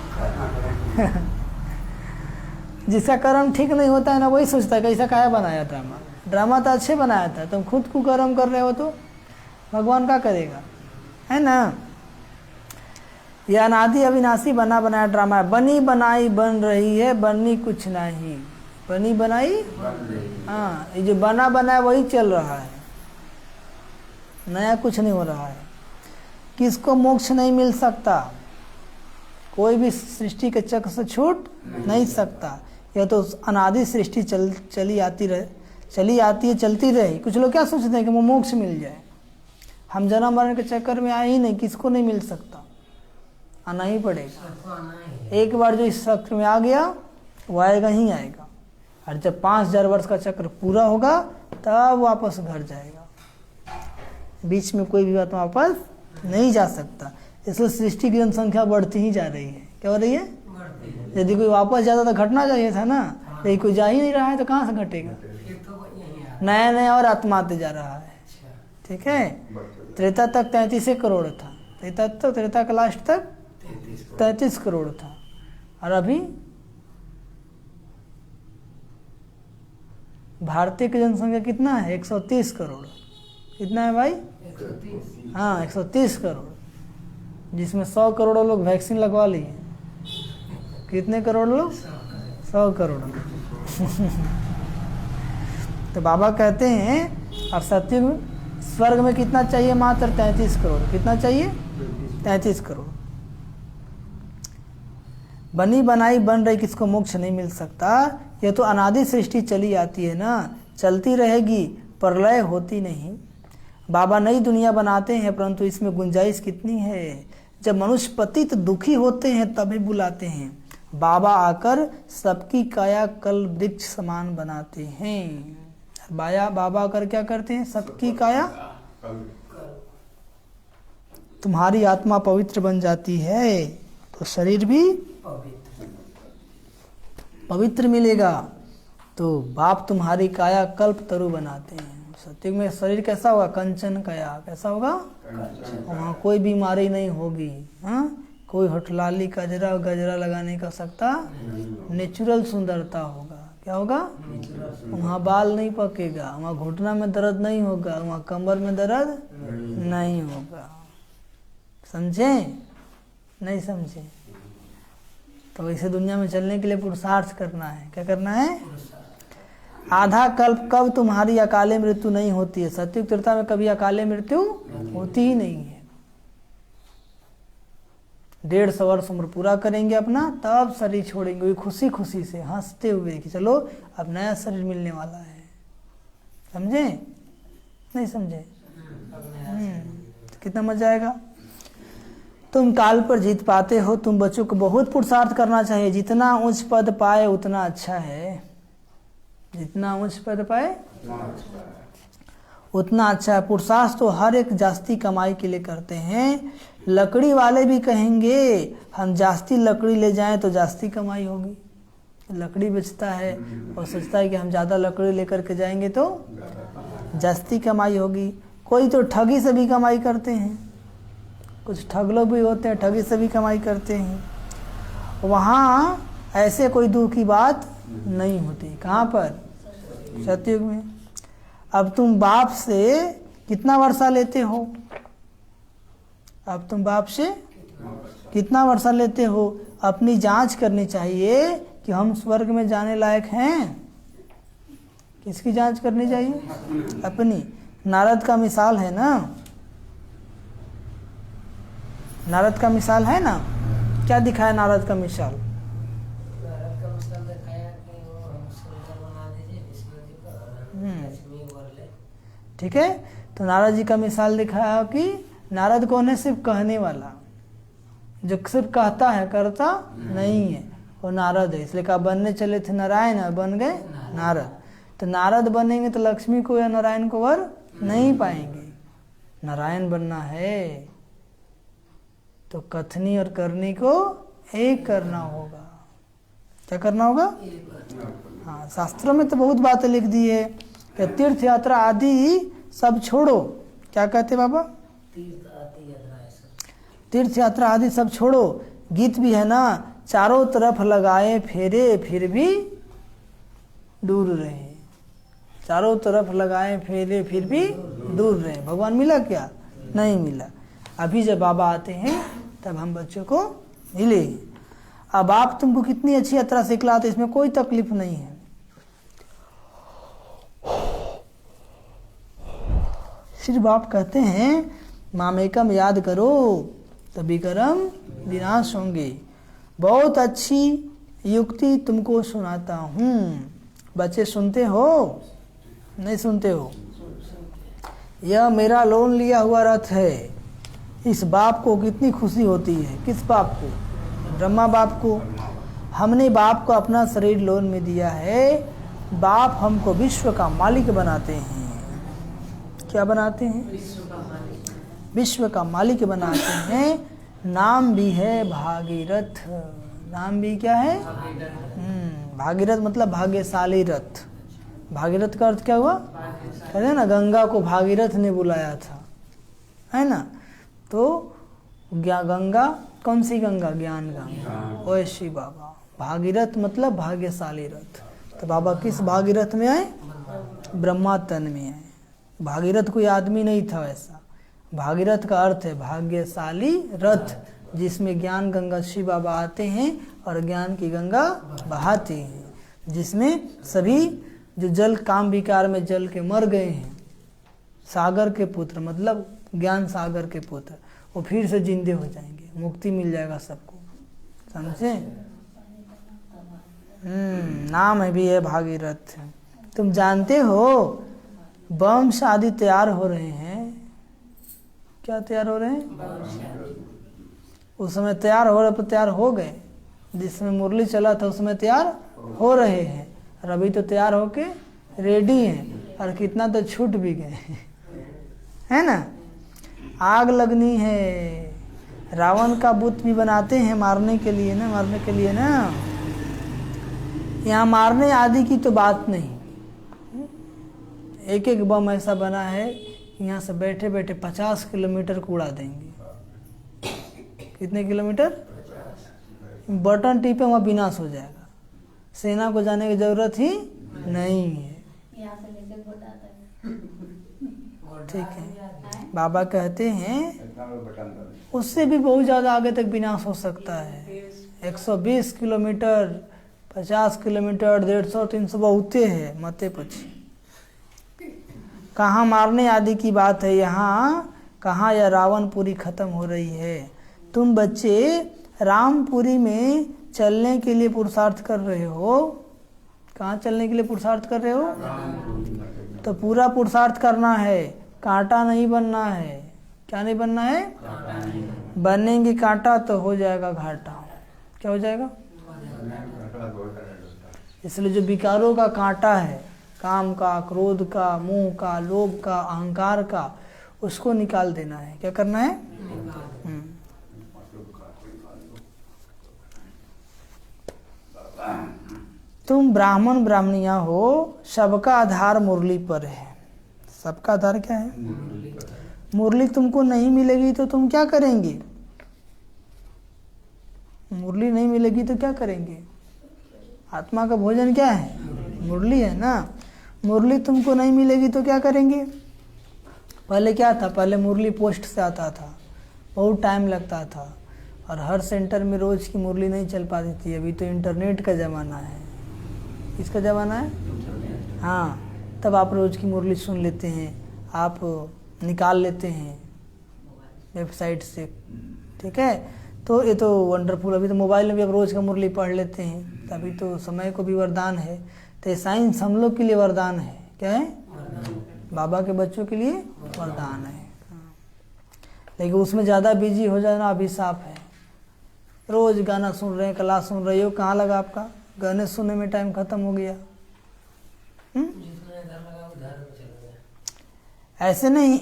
A: जिसका कर्म ठीक नहीं होता है ना, वही सोचता है कैसा काहे बनाया ड्रामा। ड्रामा तो अच्छे बनाया था, तुम खुद को कर्म कर रहे हो तो भगवान क्या करेगा, है ना। यह अनादि अविनाशी बना बनाया ड्रामा है। बनी बनाई बन रही है, बननी कुछ नहीं। बनी बनाई, हाँ, ये जो बना बनाया वही चल रहा है, नया कुछ नहीं हो रहा है। किसको मोक्ष नहीं मिल सकता, कोई भी सृष्टि के चक्र से छूट नहीं सकता। यह तो अनादि सृष्टि चली आती है, चलती रही। कुछ लोग क्या सोचते हैं कि वो मोक्ष मिल जाए। हम जन्म मरण के चक्कर में आए ही नहीं, किसको नहीं मिल सकता, आना ही पड़ेगा। एक बार जो इस चक्र में आ गया वो आएगा ही आएगा। और जब 5000 वर्ष का चक्र पूरा होगा तब वापस घर जाएगा। बीच में कोई भी बात वापस नहीं जा सकता। इसलिए सृष्टि की जनसंख्या बढ़ती ही जा रही है। क्या हो रही है, यदि कोई वापस जाता तो घटना चाहिए था ना, लेकिन कोई जा ही नहीं रहा है तो कहाँ से घटेगा। नया नया और आत्मा आते जा रहा है, ठीक है। त्रेता तक 33 करोड़ था, त्रेता का लास्ट तक 33 करोड़ था। और अभी भारतीय की जनसंख्या कितना है? 130 करोड़। कितना है भाई?
C: 130।
A: हाँ 130 करोड़, जिसमें 100 करोड़ लोग वैक्सीन लगवा लिए। कितने करोड़ लोग? 100 करोड़। तो बाबा कहते हैं अब सत्युग स्वर्ग में कितना चाहिए? मात्र 33 करोड़। कितना चाहिए? 33 करोड़। बनी बनाई बन रही, किसको मोक्ष नहीं मिल सकता। ये तो अनादि सृष्टि चली आती है ना, चलती रहेगी, प्रलय होती नहीं। बाबा नई दुनिया बनाते हैं, परंतु इसमें गुंजाइश कितनी है। जब मनुष्य पतित दुखी होते हैं तभी बुलाते हैं, बाबा आकर सबकी काया कल वृक्ष समान बनाते हैं। बाबा आकर क्या करते हैं? सबकी काया, तुम्हारी आत्मा पवित्र बन जाती है तो शरीर भी पवित्र मिलेगा। तो बाप तुम्हारी काया कल्प तरु बनाते हैं। सत्युग में शरीर कैसा होगा? कंचन काया। कैसा होगा? वहाँ कोई बीमारी नहीं होगी। हाँ, कोई होठलाली गजरा गजरा लगाने का सकता, नेचुरल सुंदरता होगा। क्या होगा? वहाँ बाल नहीं पकेगा, वहाँ घुटना में दर्द नहीं होगा, वहाँ कमर में दर्द नहीं होगा। समझे? नहीं समझे? तो इसे दुनिया में चलने के लिए पुरुषार्थ करना है। क्या करना है? आधा कल्प कब तुम्हारी अकाले मृत्यु नहीं होती है। सत्युग त्रेता में कभी अकाले मृत्यु होती ही नहीं है। 150 वर्ष उम्र पूरा करेंगे अपना, तब शरीर छोड़ेंगे खुशी खुशी से, हंसते हुए कि चलो अब नया शरीर मिलने वाला है। समझे? नहीं समझे? तो कितना मजा आएगा। तुम काल पर जीत पाते हो। तुम बच्चों को बहुत पुरुषार्थ करना चाहिए। जितना उच्च पद पाए उतना अच्छा है। जितना उच्च पद पाए उतना अच्छा है। पुरुषार्थ तो हर एक जास्ती कमाई के लिए करते हैं। लकड़ी वाले भी कहेंगे हम जास्ती लकड़ी ले जाएं तो जास्ती कमाई होगी। लकड़ी बेचता है और सोचता है कि हम ज़्यादा लकड़ी लेकर के जाएंगे तो जास्ती कमाई होगी। कोई तो ठगी से भी कमाई करते हैं। कुछ ठग लोग भी होते हैं, ठगी से भी कमाई करते हैं। वहाँ ऐसे कोई दुख की बात नहीं होती। कहाँ पर? सतयुग में। अब तुम बाप से कितना वर्षा लेते हो? अब तुम बाप से कितना वर्षा लेते हो? अपनी जांच करनी चाहिए कि हम स्वर्ग में जाने लायक हैं। किसकी जांच करनी चाहिए? अपनी। नारद का मिसाल है ना, नारद का मिसाल है ना। क्या दिखाया नारद का मिसाल? ठीक है, तो नारद जी का मिसाल दिखाया कि नारद कौन है? सिर्फ कहने वाला, जो सिर्फ कहता है करता नहीं है, वो नारद है। इसलिए कहा बनने चले थे नारायण और बन गए नारद। तो नारद बनेंगे तो लक्ष्मी को या नारायण को वर नहीं पाएंगे। नारायण बनना है तो कथनी और करनी को एक करना होगा। क्या करना होगा? हाँ, शास्त्रों में तो बहुत बातें लिख दी है कि तीर्थ यात्रा आदि सब छोड़ो। क्या कहते बाबा? तीर्थ यात्रा आदि सब छोड़ो। गीत भी है ना, चारों तरफ लगाए फेरे फिर भी दूर रहे। चारों तरफ लगाए फेरे फिर भी दूर रहे। भगवान मिला क्या? नहीं मिला। अभी जब बाबा आते हैं तब हम बच्चों को मिले। अब आप तुमको कितनी अच्छी यात्रा सिखलाते, इसमें कोई तकलीफ नहीं है। सिर्फ आप कहते हैं मामेकम याद करो तभी कर्म विनाश होंगे। बहुत अच्छी युक्ति तुमको सुनाता हूँ। बच्चे सुनते हो? नहीं सुनते हो? यह मेरा लोन लिया हुआ रथ है। इस बाप को कितनी खुशी होती है। किस बाप को? ब्रह्मा बाप को। हमने बाप को अपना शरीर लोन में दिया है। बाप हमको विश्व का मालिक बनाते हैं। क्या बनाते हैं? विश्व का मालिक बनाते हैं। नाम भी है भागीरथ। नाम भी क्या है? भागीरथ मतलब भाग्यशाली रथ। भागीरथ का अर्थ क्या हुआ? कहते हैं ना, गंगा को भागीरथ ने बुलाया था। है ना। तो गंगा कौन सी गंगा? ज्ञान गंगा। वैसी बाबा भागीरथ मतलब भाग्यशाली रथ। तो बाबा किस भागीरथ में आए? ब्रह्मा तन में आए। भागीरथ कोई आदमी नहीं था वैसा। भागीरथ का अर्थ है भाग्यशाली रथ, जिसमें ज्ञान गंगा शिव बाबा आते हैं और ज्ञान की गंगा बहाते हैं, जिसमें सभी जो जल काम विकार में जल के मर गए हैं, सागर के पुत्र मतलब ज्ञान सागर के पुत्र, वो फिर से जिंदे हो जाएंगे, मुक्ति मिल जाएगा सबको। समझे? नाम है भी है भागीरथ। तुम जानते हो बम शादी तैयार हो रहे हैं। क्या तैयार हो रहे हैं? उस समय तैयार हो रहे, तो तैयार हो गए। जिसमें मुरली चला था उसमें तैयार हो रहे हैं, और अभी तो तैयार होके रेडी हैं, और कितना तो छूट भी गए है ना। आग लगनी है। रावण का बुत भी बनाते हैं मारने के लिए ना, मारने के लिए ना। यहाँ मारने आदि की तो बात नहीं। एक एक बम ऐसा बना है, यहाँ से बैठे बैठे 50 किलोमीटर को उड़ा देंगे। कितने किलोमीटर? बटन टिपे वहाँ विनाश हो जाएगा। सेना को जाने की जरूरत ही नहीं है। ठीक है। बाबा कहते हैं उससे भी बहुत ज़्यादा आगे तक विनाश हो सकता है। 120 किलोमीटर, 50 किलोमीटर, 150, 300 बहुते है, मते पची। कहाँ मारने आदि की बात है यहाँ, कहाँ यह रावणपुरी खत्म हो रही है। तुम बच्चे रामपुरी में चलने के लिए पुरुषार्थ कर रहे हो। कहाँ चलने के लिए पुरुषार्थ कर रहे हो? तो पूरा पुरुषार्थ करना है, कांटा नहीं बनना है। क्या नहीं बनना है? बनेंगे कांटा तो हो जाएगा घाटा। क्या हो जाएगा? इसलिए जो विकारों का कांटा है, काम का, क्रोध का, मोह का, लोभ का, अहंकार का, उसको निकाल देना है। क्या करना है? तुम ब्राह्मण ब्राह्मणियां हो, सबका आधार मुरली पर है। सबका आधार क्या है? मुरली तुमको नहीं मिलेगी तो तुम क्या करेंगे? मुरली नहीं मिलेगी तो क्या करेंगे? आत्मा का भोजन क्या है? मुरली है ना। मुरली तुमको नहीं मिलेगी तो क्या करेंगे? पहले क्या था? पहले मुरली पोस्ट से आता था, बहुत टाइम लगता था, और हर सेंटर में रोज की मुरली नहीं चल पाती थी। अभी तो इंटरनेट का ज़माना है। किसका ज़माना है? हाँ, तब आप रोज की मुरली सुन लेते हैं, आप निकाल लेते हैं वेबसाइट से। ठीक है, तो ये तो वंडरफुल। अभी तो मोबाइल में भी आप रोज का मुरली पढ़ लेते हैं। तभी तो समय को भी वरदान है। तो साइंस हम लोग के लिए वरदान है। क्या है? बाबा के बच्चों के लिए वरदान है। लेकिन उसमें ज़्यादा बिजी हो जाना अभिशाप है। रोज गाना सुन रहे हैं, क्लास सुन रहे हो, कहाँ लगा आपका? गाने सुनने में टाइम खत्म हो गया। ऐसे नहीं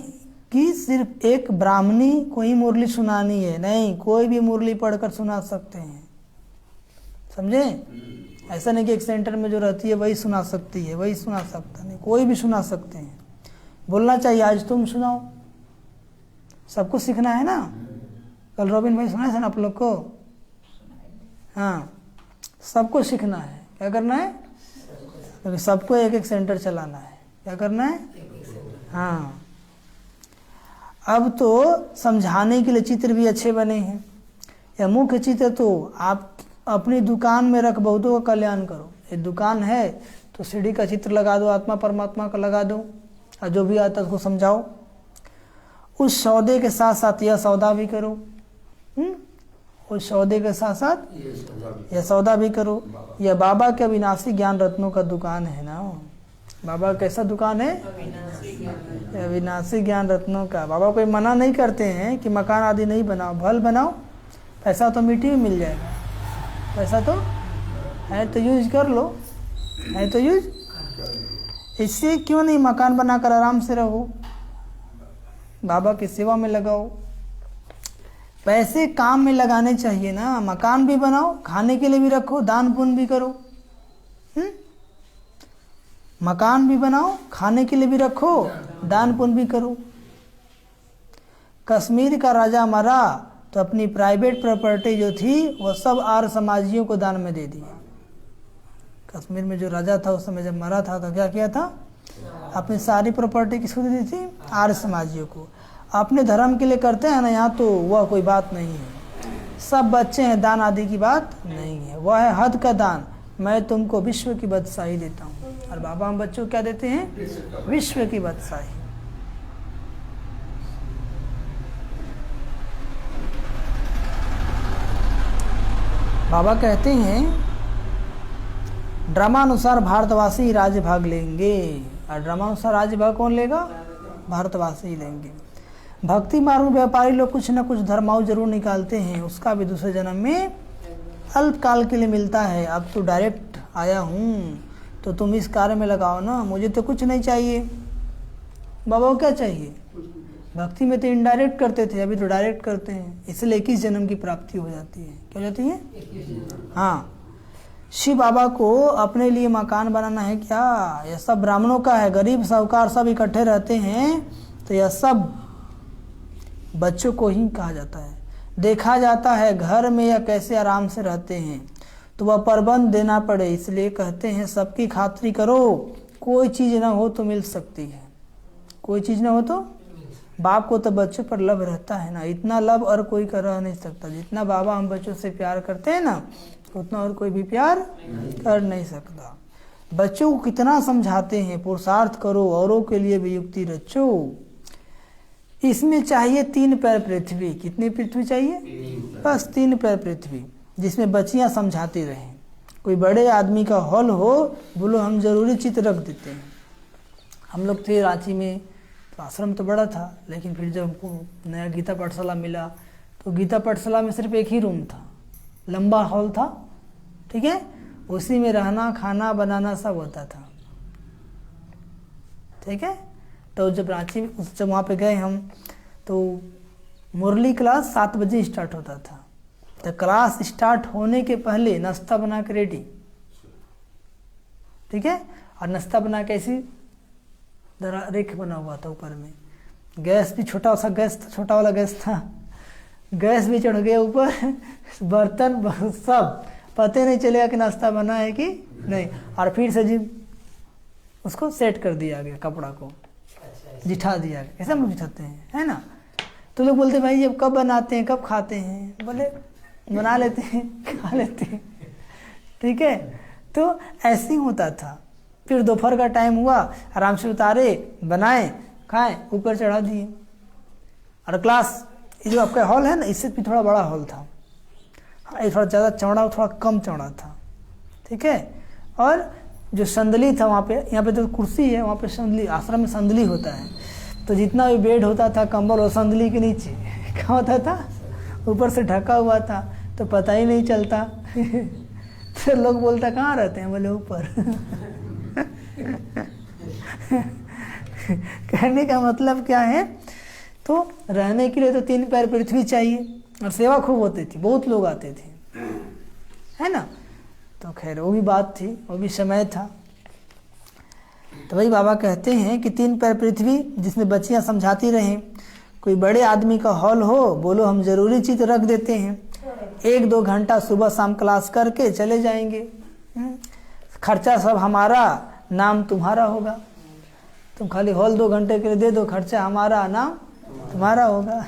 A: कि सिर्फ एक ब्राह्मणी को ही मुरली सुनानी है, नहीं, कोई भी मुरली पढ़कर सुना सकते हैं। समझे? ऐसा नहीं कि एक सेंटर में जो रहती है वही सुना सकती है, वही सुना सकता नहीं, कोई भी सुना सकते हैं। बोलना चाहिए आज तुम सुनाओ, सबको सीखना है ना। कल रॉबिन भाई सुनाए थे ना आप लोग को? हाँ, सबको सीखना है। क्या करना है? क्योंकि सबको एक एक सेंटर चलाना है। क्या करना है? हाँ। अब तो समझाने के लिए चित्र भी अच्छे बने हैं। यह मुख्य चित्र तो आप अपनी दुकान में रख बहुतों का कल्याण करो। ये दुकान है तो सीढ़ी का चित्र लगा दो, आत्मा परमात्मा का लगा दो, और जो भी आता है उसको समझाओ। उस सौदे के साथ साथ यह सौदा भी करो। उस सौदे के साथ साथ यह सौदा भी करो। यह बाबा के अविनाशी ज्ञान रत्नों का दुकान है ना। बाबा कैसा दुकान है? अविनाशी ज्ञान रत्नों का। बाबा कोई मना नहीं करते हैं कि मकान आदि नहीं बनाओ, भल बनाओ, पैसा तो मिट्टी में मिल जाएगा। पैसा तो है तो यूज कर लो, है तो यूज। इससे क्यों नहीं मकान बनाकर आराम से रहो, बाबा की सेवा में लगाओ। पैसे काम में लगाने चाहिए ना। मकान भी बनाओ, खाने के लिए भी रखो, दान पुण्य भी करो। मकान भी बनाओ, खाने के लिए भी रखो, दान पुण्य भी करो। कश्मीर का राजा मरा तो अपनी प्राइवेट प्रॉपर्टी जो थी वह सब आर्य समाजियों को दान में दे दी। कश्मीर में जो राजा था उस समय जब मरा था तो क्या किया था, अपनी सारी प्रॉपर्टी किसको दे दी थी, आर्य समाजियों को। अपने धर्म के लिए करते हैं ना यहाँ, तो वह कोई बात नहीं है, सब बच्चे हैं, दान आदि की बात नहीं है, वह है हद का दान। मैं तुमको विश्व की बादशाही देता हूँ। और बाबा हम बच्चों को क्या देते हैं, विश्व की बादशाही। बाबा कहते हैं ड्रामानुसार भारतवासी ही राज्य भाग लेंगे। और ड्रामानुसार राज्य भाग कौन लेगा, भारतवासी ही लेंगे। भक्ति मार्ग में व्यापारी लोग कुछ न कुछ धर्माऊ जरूर निकालते हैं, उसका भी दूसरे जन्म में अल्पकाल के लिए मिलता है। अब तो डायरेक्ट आया हूँ तो तुम इस कार्य में लगाओ ना, मुझे तो कुछ नहीं चाहिए। बाबा को क्या चाहिए, भक्ति में तो इनडायरेक्ट करते थे, अभी तो डायरेक्ट करते हैं, इसलिए 21 जन्म की प्राप्ति हो जाती है। क्या हो जाती है, हाँ। शिव बाबा को अपने लिए मकान बनाना है क्या, यह सब ब्राह्मणों का है, गरीब साहूकार सब इकट्ठे रहते हैं, तो यह सब बच्चों को ही कहा जाता है। देखा जाता है घर में यह कैसे आराम से रहते हैं, तो वह प्रबंध देना पड़े, इसलिए कहते हैं सबकी खातिरी करो, कोई चीज़ ना हो तो मिल सकती है, कोई चीज़ ना हो तो। बाप को तो बच्चों पर लव रहता है ना, इतना लव और कोई कर रह नहीं सकता। जितना बाबा हम बच्चों से प्यार करते हैं ना, उतना और कोई भी प्यार कर नहीं सकता। बच्चों को कितना समझाते हैं, पुरुषार्थ करो, औरों के लिए भी युक्ति रचो। इसमें चाहिए 3 पैर पृथ्वी। कितनी पृथ्वी चाहिए, बस 3 पैर पृथ्वी, जिसमें बच्चियां समझाती रहें। कोई बड़े आदमी का हॉल हो, बोलो हम जरूरी चित्र रख देते हैं। हम लोग थे रांची में, तो आश्रम तो बड़ा था, लेकिन फिर जब हमको नया गीता पाठशाला मिला, तो गीता पाठशाला में सिर्फ एक ही रूम था, लंबा हॉल था, ठीक है, उसी में रहना खाना बनाना सब होता था, ठीक है। तो जब रांची जब वहाँ पे गए हम, तो मुरली क्लास 7 बजे स्टार्ट होता था, तो क्लास स्टार्ट होने के पहले नाश्ता बना के रेडी, ठीक है। और नाश्ता बना के ऐसी रेख बना हुआ था ऊपर में, गैस भी छोटा सा गैस था, छोटा वाला गैस था, गैस भी चढ़ गया ऊपर, बर्तन सब, पता नहीं चलेगा कि नाश्ता बना है कि नहीं। और फिर से जी उसको सेट कर दिया गया, कपड़ा को जिठा दिया गया, ऐसे हम लोग जिठाते हैं, है ना। तो लोग बोलते भाई अब कब बनाते हैं, कब खाते हैं, बोले बना लेते हैं खा लेते हैं, ठीक है। तो ऐसे ही होता था। फिर दोपहर का टाइम हुआ, आराम से उतारे, बनाए, खाएं, ऊपर चढ़ा दिए। और क्लास ये जो आपका हॉल है ना, इससे भी थोड़ा बड़ा हॉल था, हाँ, ये थोड़ा ज़्यादा चौड़ा, थोड़ा कम चौड़ा था, ठीक है। और जो संदली था वहाँ पे, यहाँ पे तो कुर्सी है, वहाँ पे संदली, आश्रम में संदली होता है, तो जितना भी बेड होता था कंबल वो संदली के नीचे क्या होता था, ऊपर से ढका हुआ था, तो पता ही नहीं चलता। तो लोग बोलता कहाँ रहते हैं, बोले ऊपर। कहने का मतलब क्या है, तो रहने के लिए तो 3 पैर पृथ्वी चाहिए, और सेवा खूब होती थी, बहुत लोग आते थे, है ना। तो खैर वो भी बात थी, वो भी समय था। तो भाई बाबा कहते हैं कि 3 पैर पृथ्वी, जिसमें बच्चियां समझाती रहें। कोई बड़े आदमी का हॉल हो, बोलो हम जरूरी चीज़ रख देते हैं, 1-2 घंटा सुबह शाम क्लास करके चले जाएंगे, खर्चा सब हमारा, नाम तुम्हारा होगा। तुम खाली हॉल 2 घंटे के लिए दे दो, खर्चा हमारा, नाम तुम्हारा होगा।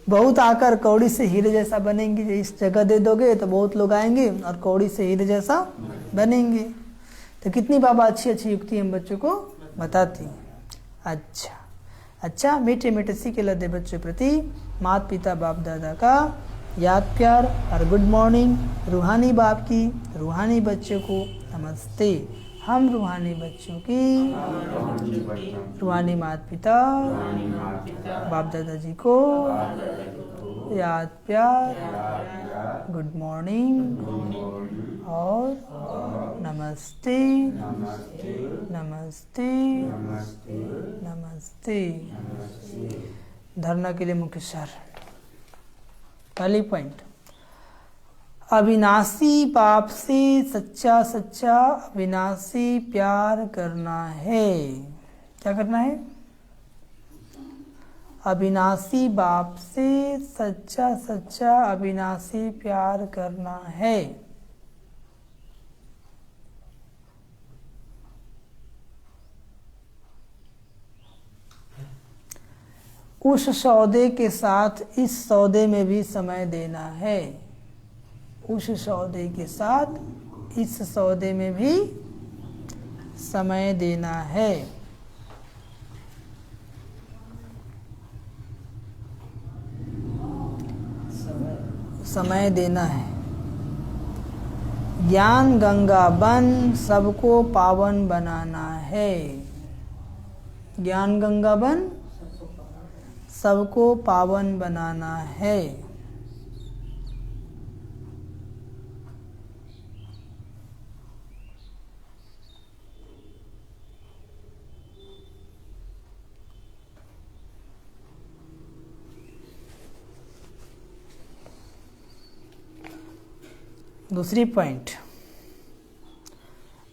A: बहुत आकर कौड़ी से हीरे जैसा बनेंगे, इस जगह दे दोगे तो बहुत लोग आएंगे और कौड़ी से हीरे जैसा बनेंगे। तो कितनी बाबा अच्छी अच्छी युक्ति हम बच्चों को बताती हैं। अच्छा, मीठे मीठे सीखे लदे बच्चों प्रति माता पिता बाप दादा का याद प्यार और गुड मॉर्निंग। रूहानी बाप की रूहानी बच्चों को नमस्ते। हम रूहानी बच्चों की रूहानी माता पिता बाप दादाजी को याद प्यार, गुड मॉर्निंग और नमस्ते नमस्ते नमस्ते। धरना के लिए मुख्य सार। पहली पॉइंट, अविनाशी बाप से सच्चा सच्चा अविनाशी प्यार करना है। क्या करना है? अविनाशी बाप से सच्चा सच्चा अविनाशी प्यार करना है। उस सौदे के साथ इस सौदे में भी समय देना है। उस सौदे के साथ इस सौदे में भी समय देना है। समय देना है। ज्ञान गंगा बन सबको पावन बनाना है। ज्ञान गंगा बन सबको पावन बनाना है। दूसरी पॉइंट,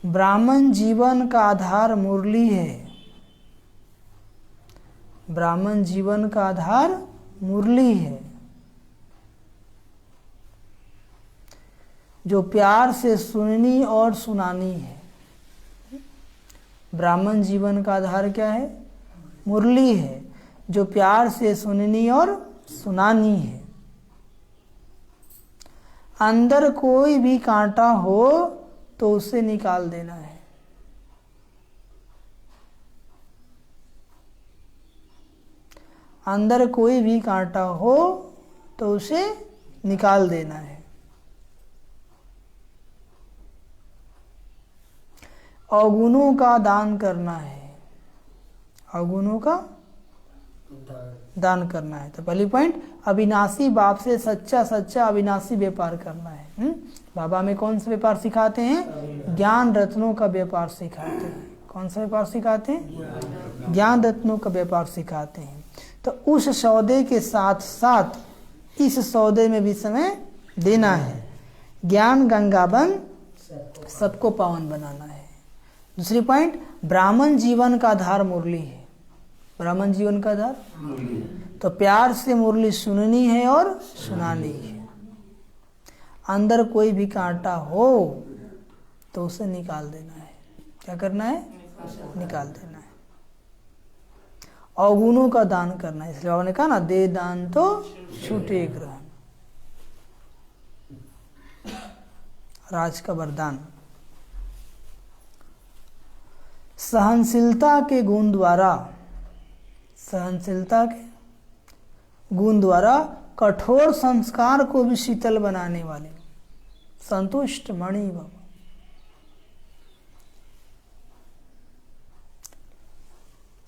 A: ब्राह्मण जीवन का आधार मुरली है। ब्राह्मण जीवन का आधार मुरली है, जो प्यार से सुननी और सुनानी है। ब्राह्मण जीवन का आधार क्या है? मुरली है, जो प्यार से सुननी और सुनानी है। अंदर कोई भी कांटा हो तो उसे निकाल देना है। अंदर कोई भी कांटा हो तो उसे निकाल देना है। अवगुणों का दान करना है। अवगुणों का दान करना है। तो पहली पॉइंट, अविनाशी बाप से सच्चा सच्चा अविनाशी व्यापार करना है। बाबा में कौन सा व्यापार सिखाते हैं? ज्ञान रत्नों का व्यापार सिखाते हैं। कौन सा व्यापार सिखाते हैं? ज्ञान रत्नों का व्यापार सिखाते हैं। तो उस सौदे के साथ साथ इस सौदे में भी समय देना है। ज्ञान गंगा बन सबको पावन बनाना है। दूसरी पॉइंट, ब्राह्मण जीवन का आधार मुरली है। ब्राह्मण जीवन का आधार तो प्यार से मुरली सुननी है और सुनानी है। अंदर कोई भी कांटा हो तो उसे निकाल देना है। क्या करना है? निकाल देना है। अवगुणों का दान करना है। इसलिए बाबा ने कहा ना, दे दान तो छूटे ग्रहण। राज का वरदान। सहनशीलता के गुण द्वारा, सहनशीलता के गुण द्वारा कठोर संस्कार को भी शीतल बनाने वाले संतुष्ट मणि बाबा।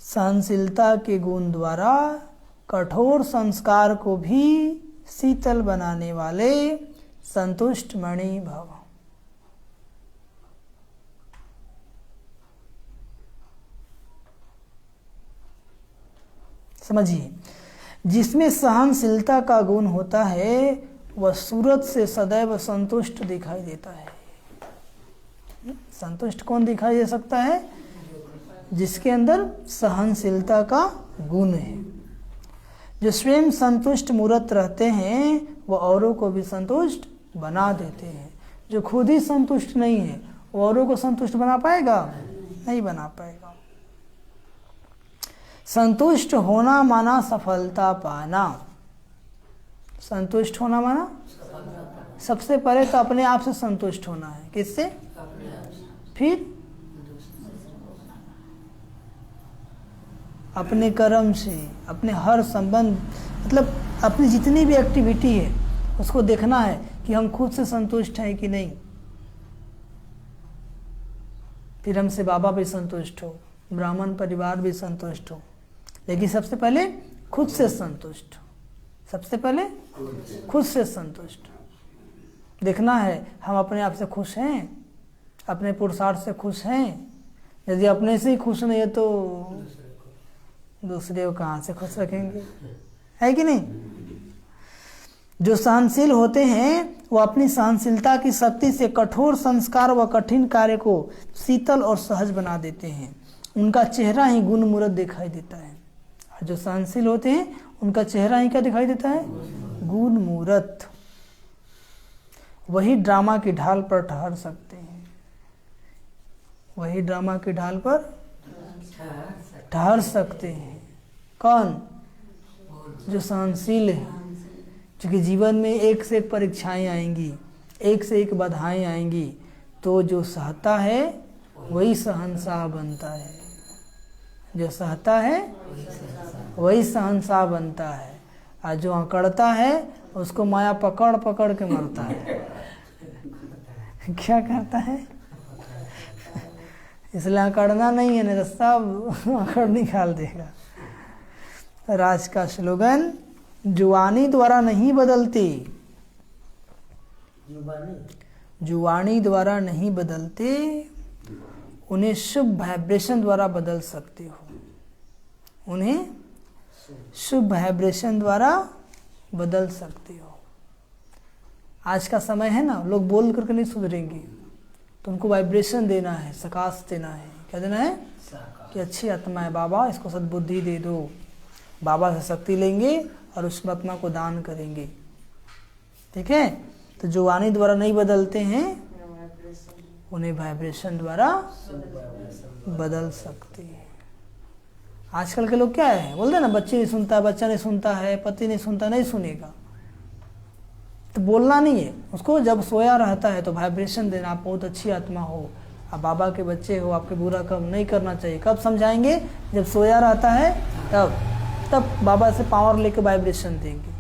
A: सहनशीलता के गुण द्वारा कठोर संस्कार को भी शीतल बनाने वाले संतुष्ट मणि भव। समझिए, जिसमें सहनशीलता का गुण होता है वह सूरत से सदैव संतुष्ट दिखाई देता है। संतुष्ट कौन दिखाई दे सकता है? जिसके अंदर सहनशीलता का गुण है। जो स्वयं संतुष्ट मूर्त रहते हैं वो औरों को भी संतुष्ट बना देते हैं। जो खुद ही संतुष्ट नहीं है वो औरों को संतुष्ट बना पाएगा? नहीं बना पाएगा। संतुष्ट होना माना सफलता पाना। संतुष्ट होना माना सबसे पहले तो अपने आप से संतुष्ट होना है। किससे? फिर अपने कर्म से, अपने हर संबंध, मतलब अपनी जितनी भी एक्टिविटी है उसको देखना है कि हम खुद से संतुष्ट हैं कि नहीं। फिर हमसे बाबा भी संतुष्ट हो, ब्राह्मण परिवार भी संतुष्ट हो, लेकिन सबसे पहले खुद से संतुष्ट। सबसे पहले खुद से संतुष्ट देखना है हम अपने आप से खुश हैं, अपने पुरुषार्थ से खुश हैं। यदि अपने से ही खुश नहीं है तो दूसरे को कहाँ से खुश रखेंगे? है कि नहीं? जो सहनशील होते हैं वो अपनी सहनशीलता की शक्ति से कठोर संस्कार व कठिन कार्य को शीतल और सहज बना देते हैं। उनका चेहरा ही गुण मूरत दिखाई देता है। और जो सहनशील होते हैं उनका चेहरा ही क्या दिखाई देता है? गुण मूरत। वही ड्रामा की ढाल पर ठहर सकते हैं, वही ड्रामा की ढाल पर ठहर सकते हैं। कौन? जो सहनशील है। क्योंकि जीवन में एक से एक परीक्षाएं आएंगी, एक से एक बाधाएं आएंगी, तो जो सहता है वही शहंशाह बनता है। जो सहता है वही शहंशाह बनता है, और जो अकड़ता है उसको माया पकड़ पकड़ के मरता है। क्या करता है? इसलिए अकड़ना नहीं है, नहीं तो सब अकड़ निकाल देगा। राज का स्लोगन, जुवानी द्वारा नहीं बदलती, जो वाणी द्वारा नहीं बदलते उन्हें शुभ वाइब्रेशन द्वारा बदल सकते हो। उन्हें शुभ वाइब्रेशन द्वारा बदल सकते हो। आज का समय है ना, लोग बोल करके नहीं सुधरेंगे, तुमको वाइब्रेशन देना है, सकाश देना है। क्या देना है? कि अच्छी आत्मा है बाबा, इसको सद्बुद्धि दे दो। बाबा से शक्ति लेंगे और उस आत्मा को दान करेंगे। ठीक है? तो जो वाणी द्वारा नहीं बदलते हैं उन्हें वाइब्रेशन द्वारा बदल सकते हैं। आजकल के लोग क्या है, बोलते हैं ना, बच्चे नहीं सुनता, बच्चा नहीं सुनता है, पति नहीं सुनता, नहीं सुनेगा। तो बोलना नहीं है उसको, जब सोया रहता है तो वाइब्रेशन देना। आप बहुत अच्छी आत्मा हो, आप बाबा के बच्चे हो, आपके बुरा काम नहीं करना चाहिए। कब समझाएंगे? जब सोया रहता है तब बाबा से पावर लेके वाइब्रेशन देंगे।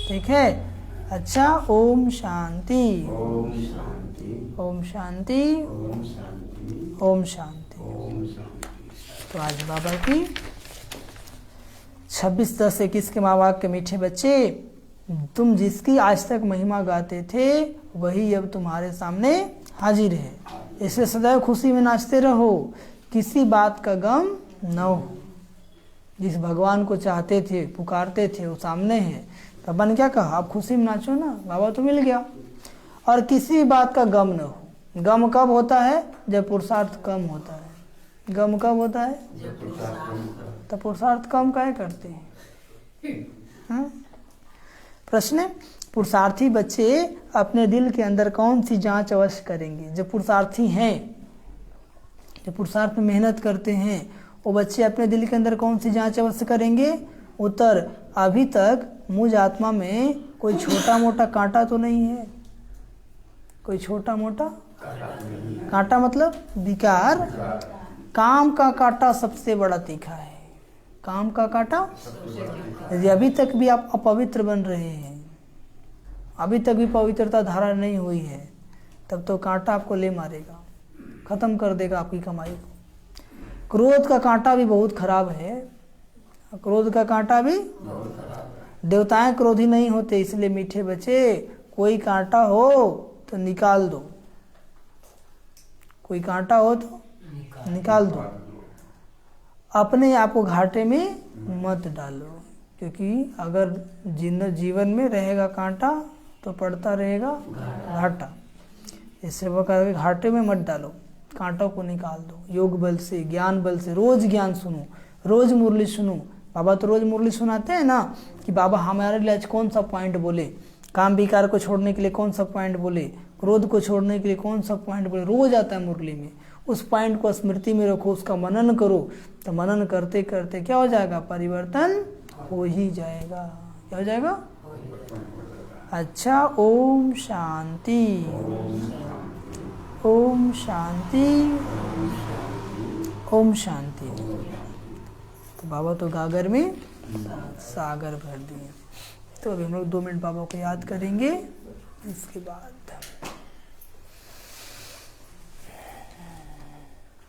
A: ठीक है? अच्छा, ओम शांति,
B: ओम शांति,
A: ओम शांति,
B: ओम शांति,
A: ओम शांति।
B: ओम शांति।
A: तो आज बाबा की 26/10/21 के माँ बाप के मीठे बच्चे, तुम जिसकी आज तक महिमा गाते थे वही अब तुम्हारे सामने हाजिर है। इसलिए सदैव खुशी में नाचते रहो, किसी बात का गम न हो। जिस भगवान को चाहते थे, पुकारते थे, वो सामने है। बाबा ने क्या कहा? आप खुशी में नाचो ना, बाबा तो मिल गया। और किसी बात का गम न हो। गम कब होता है? जब पुरुषार्थ कम होता है। गम कब होता है? तो पुरुषार्थ कम काहे करते हैं? हाँ? प्रश्न है, पुरुषार्थी बच्चे अपने दिल के अंदर कौन सी जांच अवश्य करेंगे? जो पुरुषार्थी हैं, जो पुरुषार्थ में मेहनत करते हैं, वो बच्चे अपने दिल के अंदर कौन सी जांच अवश्य करेंगे? उत्तर, अभी तक मुझ आत्मा में कोई छोटा मोटा कांटा तो नहीं है। कोई छोटा मोटा कांटा मतलब विकार। काम का कांटा सबसे बड़ा तीखा है। काम का कांटा, यदि अभी तक भी आप अपवित्र बन रहे हैं, अभी तक भी पवित्रता धारण नहीं हुई है, तब तो कांटा आपको ले मारेगा, खत्म कर देगा आपकी कमाई को। क्रोध का कांटा भी बहुत खराब है। क्रोध का कांटा भी, देवताएं क्रोधी नहीं होते। इसलिए मीठे बच्चे, कोई कांटा हो तो निकाल दो, कोई कांटा हो तो निकाल दो। अपने आप को घाटे में मत डालो, क्योंकि अगर जीवन में रहेगा कांटा तो पड़ता रहेगा घाटा। इससे वो कहते घाटे में मत डालो, कांटों को निकाल दो। योग बल से, ज्ञान बल से, रोज ज्ञान सुनो, रोज मुरली सुनो। बाबा तो रोज मुरली सुनाते हैं ना, कि बाबा हमारे लिए आज कौन सा पॉइंट बोले, काम विकार को छोड़ने के लिए कौन सा पॉइंट बोले, क्रोध को छोड़ने के लिए कौन सा पॉइंट बोले। रोज आता है मुरली में। उस पॉइंट को स्मृति में रखो, उसका मनन करो। तो मनन करते करते क्या हो जाएगा? परिवर्तन हो ही जाएगा। क्या हो जाएगा? अच्छा, ओम शांति, ओम शांति, ओम शांति। तो बाबा तो गागर में सागर भर दिए। तो अभी हम लोग 2 मिनट बाबा को याद करेंगे, इसके बाद